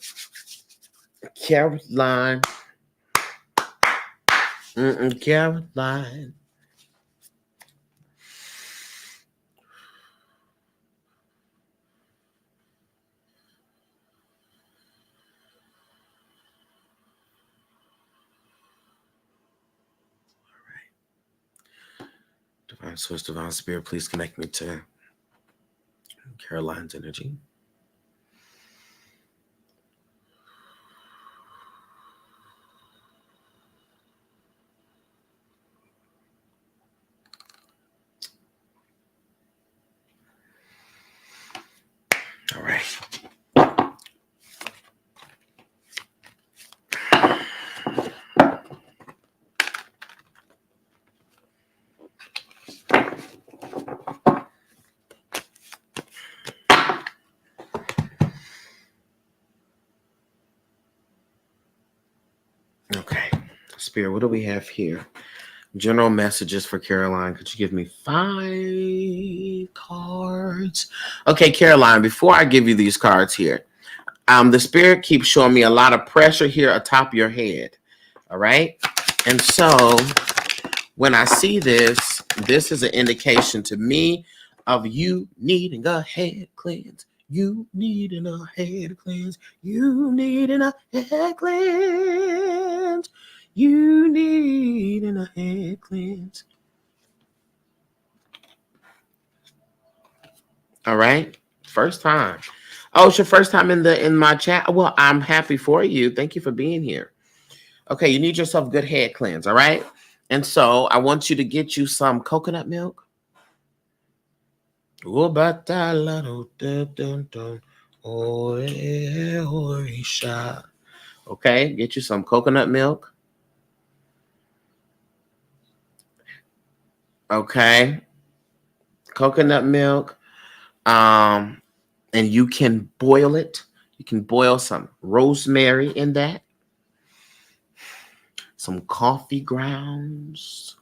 Caroline. Caroline. Divine Source, Divine Spirit, please connect me to Caroline's energy. All right. Okay. Spirit, what do we have here? General messages for Caroline. Could you give me 5 cards? Okay, Caroline, before I give you these cards here, the spirit keeps showing me a lot of pressure here atop your head. All right. And so when I see this, this is an indication to me of you needing a head cleanse. You needing a head cleanse. You needing a head cleanse. You needing a head cleanse. All right. First time. Oh, it's your first time in my chat. Well, I'm happy for you. Thank you for being here. Okay, you need yourself a good head cleanse, all right? And so I want you to get you some coconut milk. Okay, get you some coconut milk. Okay. Coconut milk. And you can boil it. You can boil some rosemary in that. Some coffee grounds.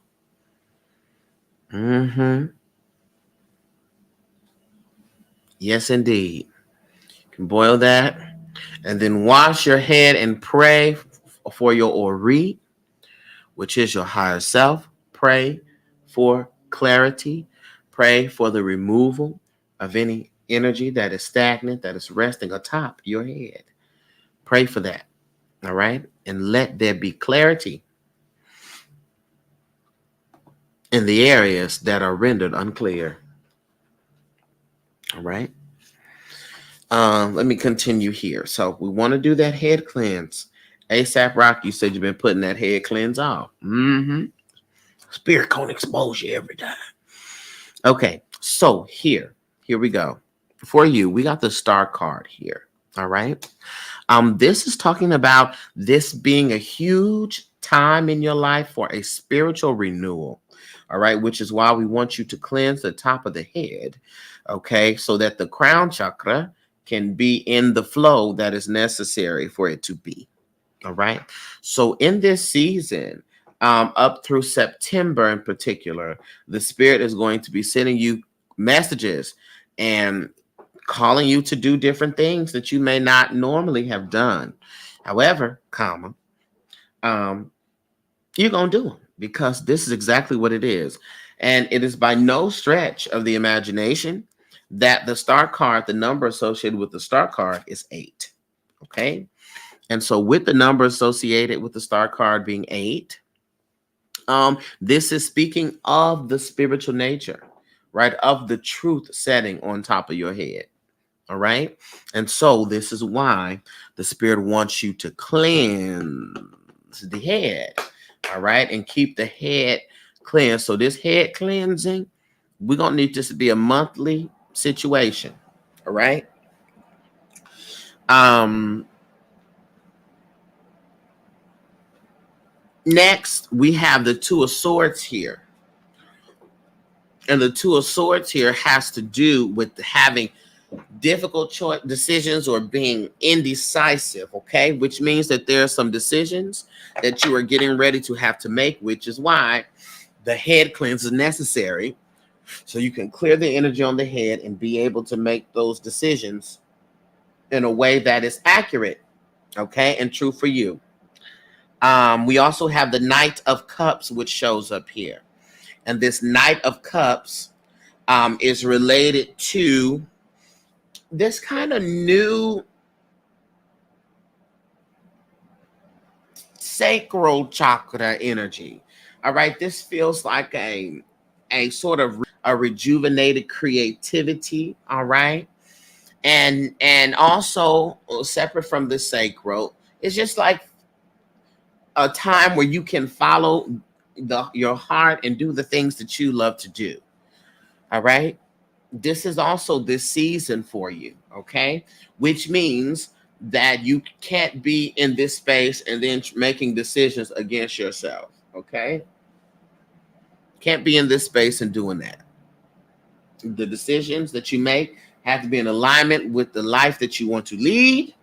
Yes, indeed. You can boil that. And then wash your head and pray for your Ori, which is your higher self. Pray for clarity. Pray for the removal of any energy that is stagnant, that is resting atop your head. Pray for that. All right. And let there be clarity in the areas that are rendered unclear. All right. Let me continue here. So we want to do that head cleanse. ASAP Rock, you said you've been putting that head cleanse off. Spirit can't expose you every time. Okay, so here we go. For you, we got the star card here. All right. This is talking about this being a huge time in your life for a spiritual renewal. All right, which is why we want you to cleanse the top of the head. Okay, so that the crown chakra can be in the flow that is necessary for it to be. All right. So in this season, up through September in particular, the spirit is going to be sending you messages and calling you to do different things that you may not normally have done. However, you're going to do them because this is exactly what it is. And it is by no stretch of the imagination that the star card, the number associated with the star card is 8. Okay. And so with the number associated with the star card being 8, this is speaking of the spiritual nature, right? Of the truth setting on top of your head. All right. And so this is why the spirit wants you to cleanse the head. All right. And keep the head cleansed. So this head cleansing, we're going to need this to be a monthly situation. All right. Next, we have the 2 of Swords here. And the Two of Swords here has to do with having difficult choice decisions or being indecisive, okay? Which means that there are some decisions that you are getting ready to have to make, which is why the head cleanse is necessary. So you can clear the energy on the head and be able to make those decisions in a way that is accurate, okay, and true for you. We also have the Knight of Cups, which shows up here. And this Knight of Cups is related to this kind of new sacral chakra energy. All right, this feels like a sort of a rejuvenated creativity. All right, and also separate from the sacral, it's just like a time where you can follow your heart and do the things that you love to do. All right, this is also this season for you. Okay, which means that you can't be in this space and then making decisions against yourself. Okay, can't be in this space and doing that. The decisions that you make have to be in alignment with the life that you want to lead.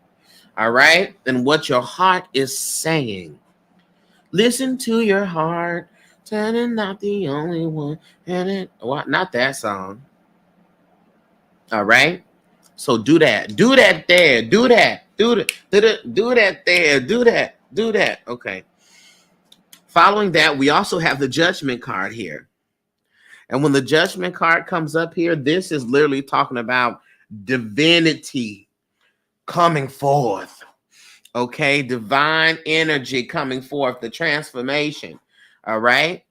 All right, and what your heart is saying. Listen to your heart. Turning not the only one. And it what? Not that song. All right. So do that. Do that there. Do that. Do that. Do that there. Do that. Do that. Okay. Following that, we also have the Judgment card here. And when the Judgment card comes up here, this is literally talking about divinity coming forth. Okay. Divine energy coming forth, the transformation. All right.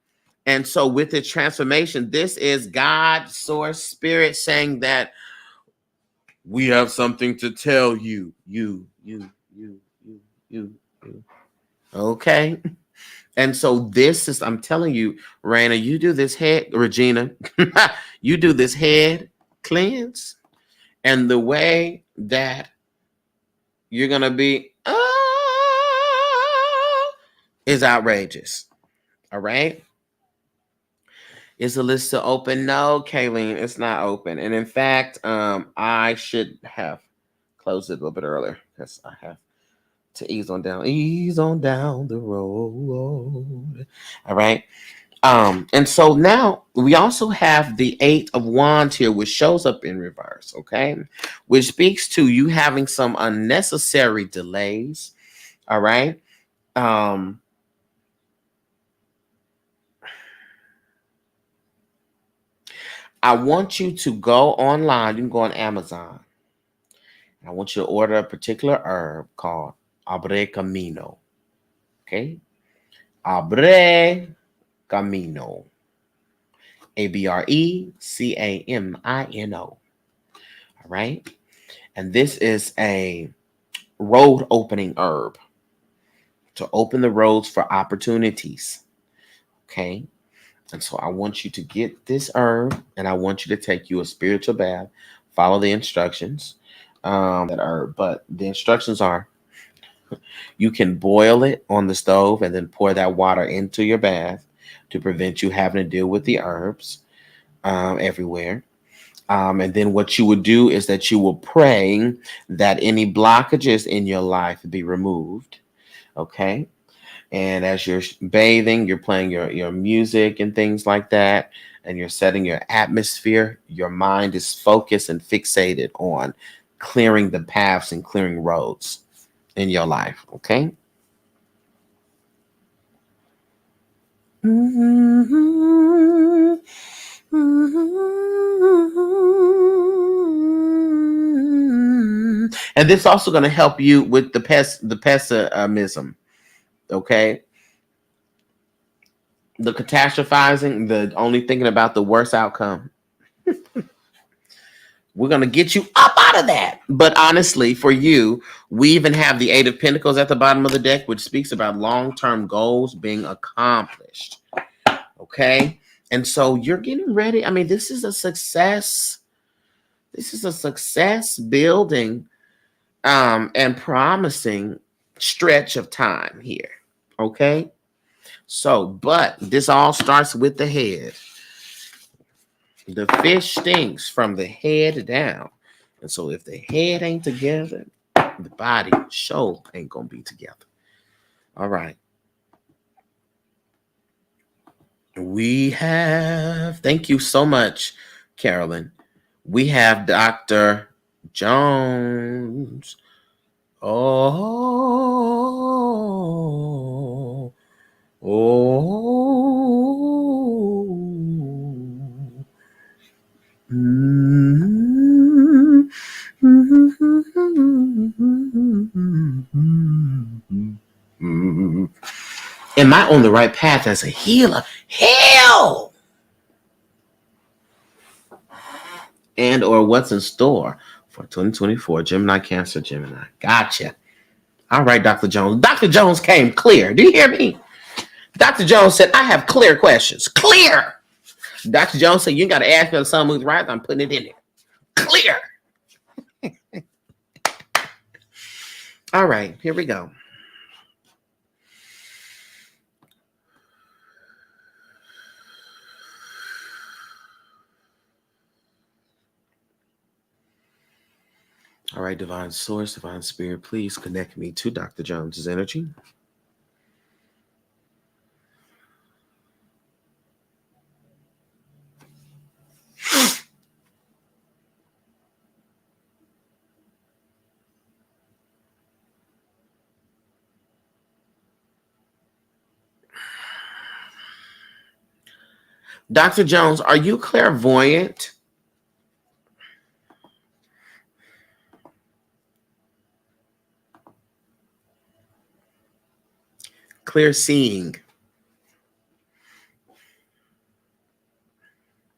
And so with the transformation, this is God, source, spirit saying that we have something to tell you. You. Okay. And so this is, I'm telling you, Raina, you do this head, Regina, you do this head cleanse, and the way that you're going to be is outrageous. All right. Is the list still open? No, Kayleen, it's not open. And in fact, I should have closed it a little bit earlier because I have to ease on down the road. All right. And so now we also have the Eight of Wands here, which shows up in reverse, okay? Which speaks to you having some unnecessary delays. All right. I want you to go online. You can go on Amazon. I want you to order a particular herb called Abre Camino. Okay? Abre Camino. ABRECAMINO. All right? And this is a road opening herb to open the roads for opportunities. Okay? And so I want you to get this herb and I want you to take you a spiritual bath, follow the instructions. That herb, but the instructions are you can boil it on the stove and then pour that water into your bath to prevent you having to deal with the herbs everywhere. And then what you would do is that you will pray that any blockages in your life be removed. Okay. And as you're bathing, you're playing your music and things like that, and you're setting your atmosphere. Your mind is focused and fixated on clearing the paths and clearing roads in your life. Okay. And this is also going to help you with the pessimism. Okay. The catastrophizing, the only thinking about the worst outcome. We're going to get you up out of that. But honestly, for you, we even have the Eight of Pentacles at the bottom of the deck, which speaks about long-term goals being accomplished. Okay. And so you're getting ready. I mean, this is a success. This is a success building and promising stretch of time here. Okay. So, but this all starts with the head. The fish stinks from the head down. And so if the head ain't together, the body show ain't gonna be together. All right. We have, thank you so much, Carolyn. We have Dr. Jones. Oh, oh. Mm-hmm. Am I on the right path as a healer? Hell! And or what's in store for 2024? Gemini, Cancer, Gemini. Gotcha. All right, Dr. Jones. Dr. Jones came clear. Do you hear me? Dr. Jones said, I have clear questions. Clear. Dr. Jones said, you got to ask me if the sun moves right. I'm putting it in there. Clear. All right, here we go. All right, divine source, divine spirit, please connect me to Dr. Jones's energy. Dr. Jones, are you clairvoyant? Clear seeing.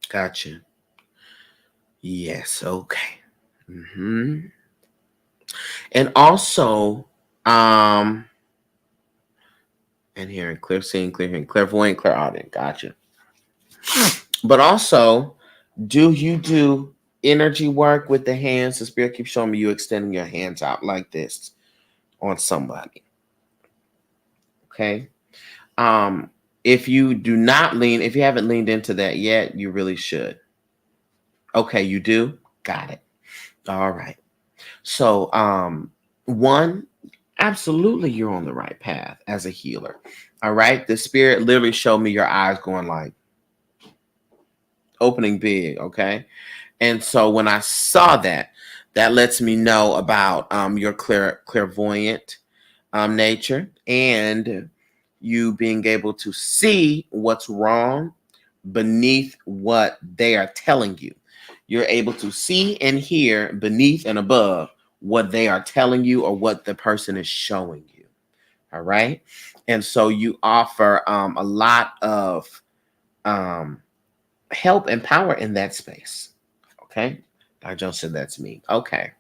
Gotcha. Yes, okay. Mm-hmm. And also, and hearing, clear seeing, clear hearing, clairvoyant, clairaudient. Gotcha. But also, do you do energy work with the hands? The spirit keeps showing me you extending your hands out like this on somebody. Okay. If you do not lean, if you haven't leaned into that yet, you really should. Okay, you do? Got it. All right. So, one, absolutely you're on the right path as a healer. All right. The spirit literally showed me your eyes going like opening big. Okay. And so when I saw that, that lets me know about your clairvoyant nature and you being able to see what's wrong beneath what they are telling you. You're able to see and hear beneath and above what they are telling you or what the person is showing you. All right. And so you offer a lot of help and power in that space. Okay. Dr. Jones said that's me. Okay.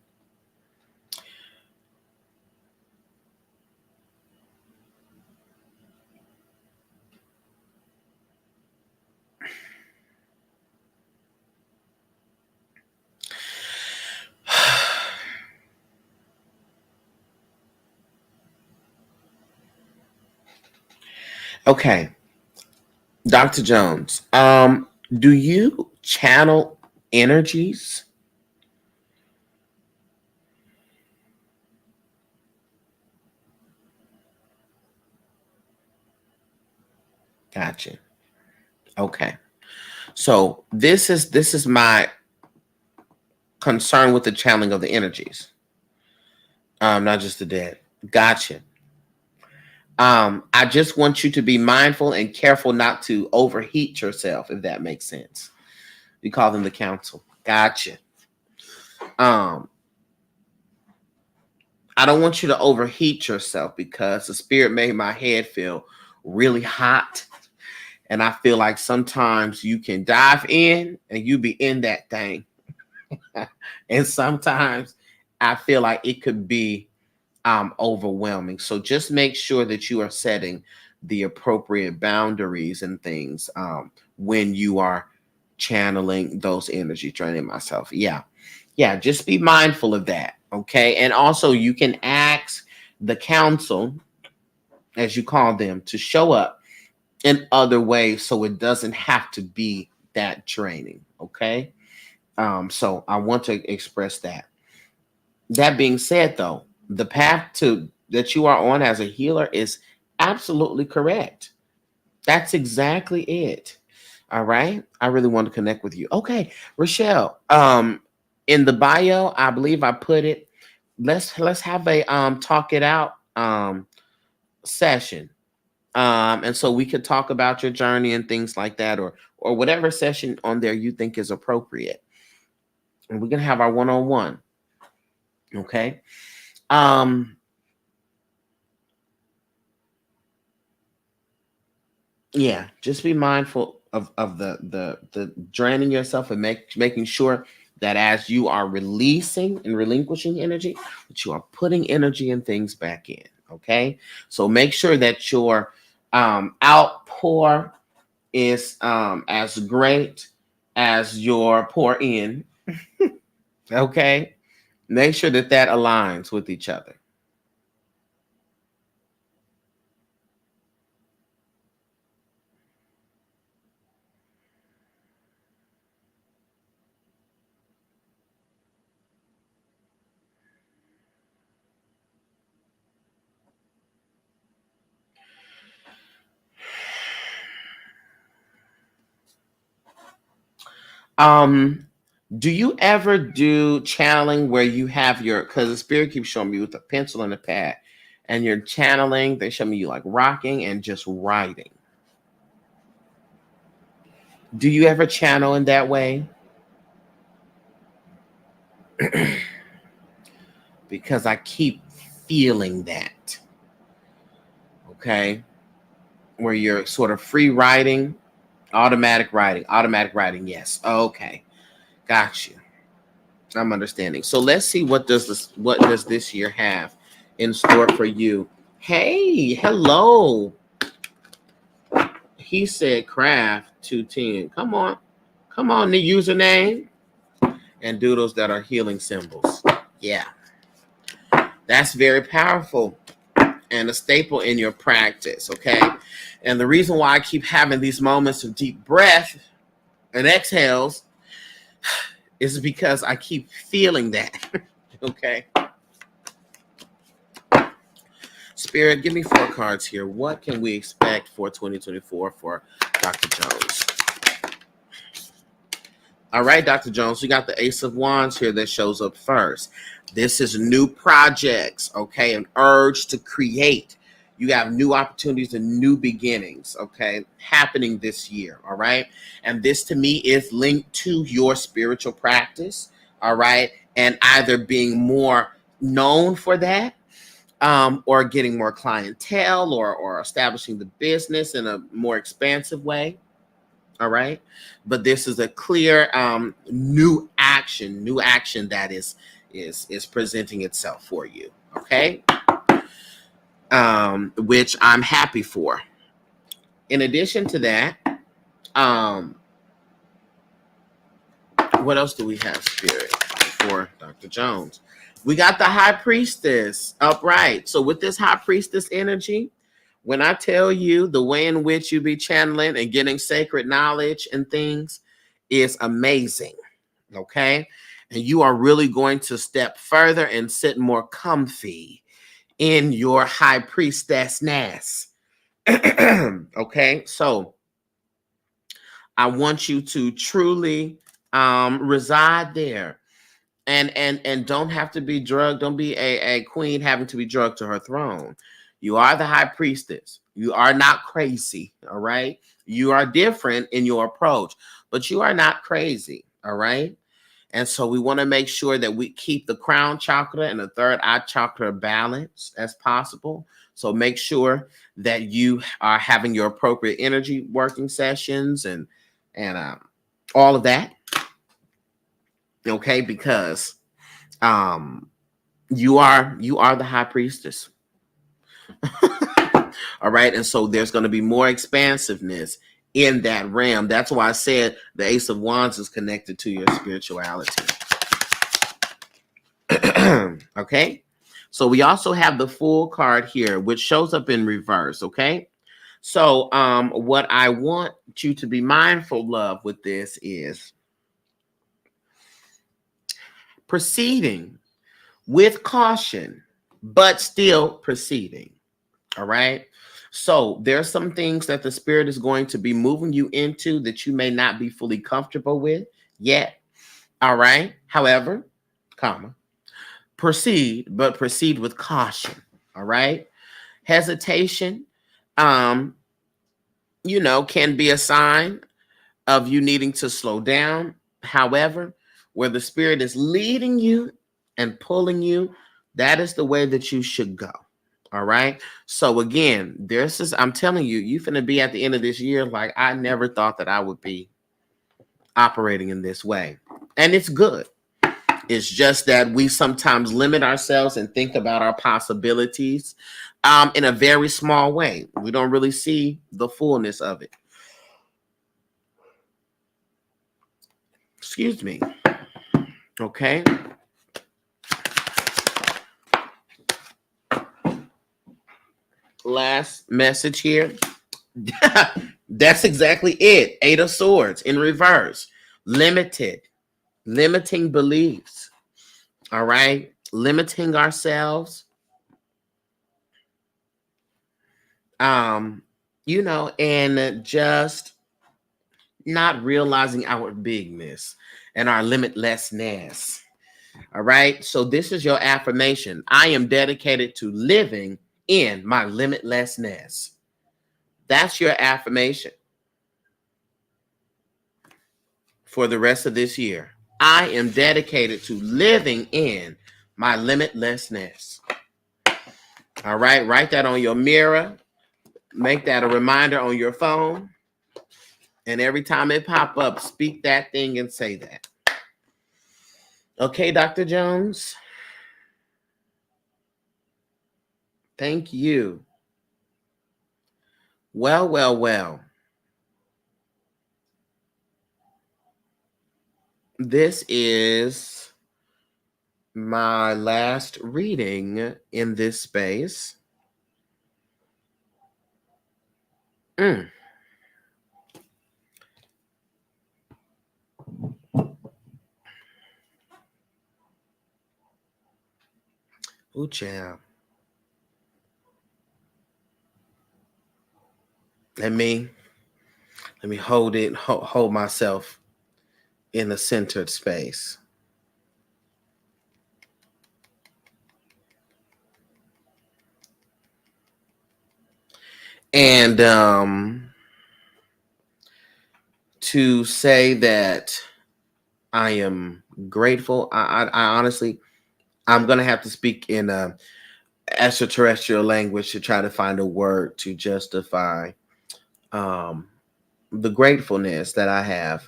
Okay. Dr. Jones, do you channel energies? Gotcha. Okay. So this is my concern with the channeling of the energies. Not just the dead. Gotcha. I just want you to be mindful and careful not to overheat yourself, if that makes sense. We call them the council. Gotcha. Um, I don't want you to overheat yourself because the spirit made my head feel really hot. And I feel like sometimes you can dive in and you be in that thing. And sometimes I feel like it could be overwhelming. So just make sure that you are setting the appropriate boundaries and things when you are channeling those energy, training myself. Yeah. Yeah. Just be mindful of that. Okay. And also you can ask the council, as you call them, to show up in other ways so it doesn't have to be that draining. Okay. So I want to express that. That being said, though, the path to that you are on as a healer is absolutely correct. That's exactly it. All right. I really want to connect with you. Okay, Rochelle. In the bio, I believe I put it. Let's have a talk it out session. And so we could talk about your journey and things like that, or whatever session on there you think is appropriate. And we can have our one-on-one. Okay. Um, yeah, just be mindful of the draining yourself and making sure that as you are releasing and relinquishing energy, that you are putting energy and things back in. Okay. So make sure that your outpour is as great as your pour in. Okay. Make sure that that aligns with each other. Um, do you ever do channeling where you have your, because the spirit keeps showing me with a pencil and a pad, and you're channeling, they show me you like rocking and just writing. Do you ever channel in that way? Because I keep feeling that. Okay. Where you're sort of free writing, automatic writing. Yes. Okay. Got you. I'm understanding. So let's see what does this year have in store for you. Hey, hello. He said craft 210. Come on, the username and doodles that are healing symbols. Yeah, that's very powerful and a staple in your practice. Okay, and the reason why I keep having these moments of deep breath and exhales is because I keep feeling that. Okay. Spirit, give me 4 cards here. What can we expect for 2024 for Dr. Jones? All right, Dr. Jones, we got the Ace of Wands here that shows up first. This is new projects, okay? An urge to create. You have new opportunities and new beginnings, okay, happening this year, all right? And this to me is linked to your spiritual practice, all right? And either being more known for that, or getting more clientele, or establishing the business in a more expansive way. All right. But this is a clear new action that is presenting itself for you. Okay. Which I'm happy for. In addition to that, what else do we have, Spirit, for Dr. Jones? We got the High Priestess upright. So with this High Priestess energy, when I tell you the way in which you be channeling and getting sacred knowledge and things is amazing. Okay. And you are really going to step further and sit more comfy in your high priestessness. Okay. So I want you to truly reside there. And don't have to be drugged. Don't be a queen having to be drugged to her throne. You are the high priestess. You are not crazy. All right. You are different in your approach, but you are not crazy. All right. And so we want to make sure that we keep the crown chakra and the third eye chakra balanced as possible. So make sure that you are having your appropriate energy working sessions and all of that. Okay, because you are the high priestess. All right, and so there's going to be more expansiveness in that realm. That's why I said the Ace of Wands is connected to your spirituality. Okay, so we also have the Fool card here, which shows up in reverse. Okay, So, what I want you to be mindful of with this is proceeding with caution, but still proceeding. All right. So there's some things that the spirit is going to be moving you into that you may not be fully comfortable with yet. All right. However, comma, proceed, but proceed with caution. All right. Hesitation, um, can be a sign of you needing to slow down. However, where the spirit is leading you and pulling you, that is the way that you should go. All right. So again, I'm telling you, you finna be at the end of this year. Like, I never thought that I would be operating in this way. And it's good. It's just that we sometimes limit ourselves and think about our possibilities in a very small way. We don't really see the fullness of it. Excuse me. Okay. Last message here. That's exactly it. 8 of Swords in reverse. Limiting beliefs. All right. Limiting ourselves. And just not realizing our bigness and our limitlessness. All right. So this is your affirmation. I am dedicated to living in my limitlessness. That's your affirmation for the rest of this year. I am dedicated to living in my limitlessness. All right. Write that on your mirror. Make that a reminder on your phone. And every time it pop up, speak that thing and say that. Okay, Dr. Jones. Thank you. Well. This is my last reading in this space. Ooh, child. Let me hold myself in a centered space. And to say that I am grateful, I honestly, I'm going to have to speak in extraterrestrial language to try to find a word to justify the gratefulness that I have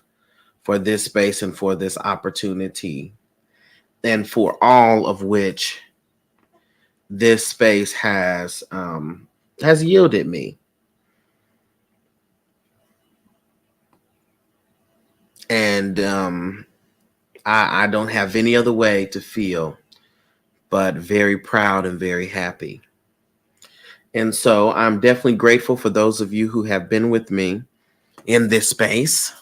for this space and for this opportunity, and for all of which this space has yielded me. And I don't have any other way to feel but very proud and very happy. And so I'm definitely grateful for those of you who have been with me in this space.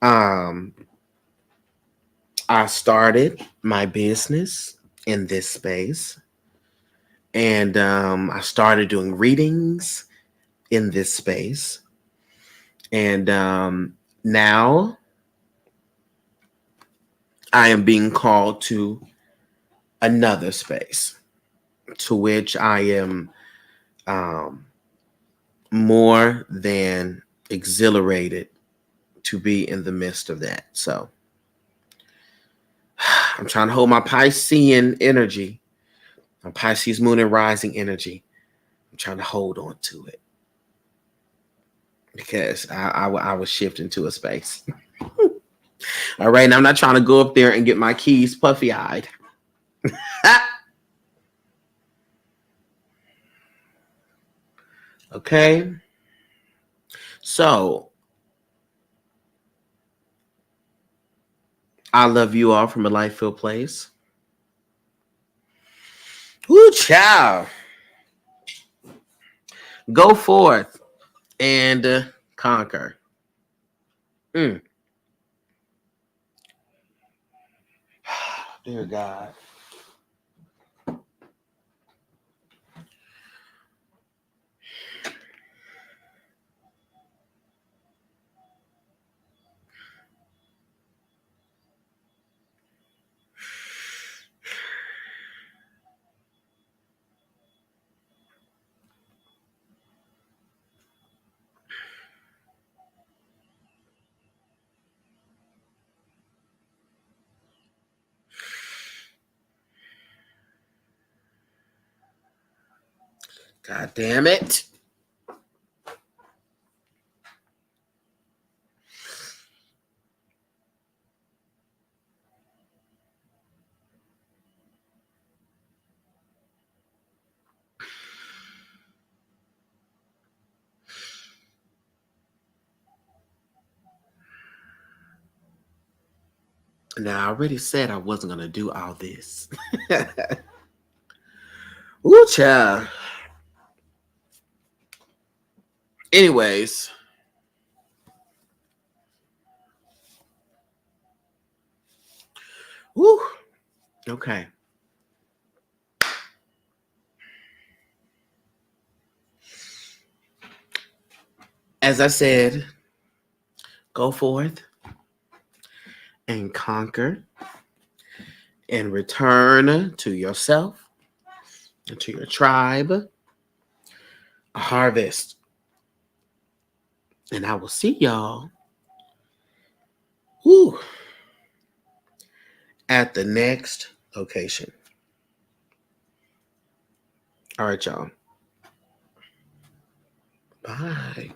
I started my business in this space, and I started doing readings in this space. And now I am being called to another space, to which I am more than exhilarated to be in the midst of that. So I'm trying to hold my Piscean energy, my Pisces moon and rising energy. I'm trying to hold on to it because I was shifting to a space. All right. And I'm not trying to go up there and get my keys puffy eyed. Okay. So I love you all from a life-filled place. Woo, child. Go forth and conquer. Mm. Dear God. God damn it. Now, I already said I wasn't going to do all this. Ooh, child. Anyways. Woo. Okay. As I said, go forth and conquer and return to yourself and to your tribe a harvest. And I will see y'all at the next location. All right, y'all. Bye.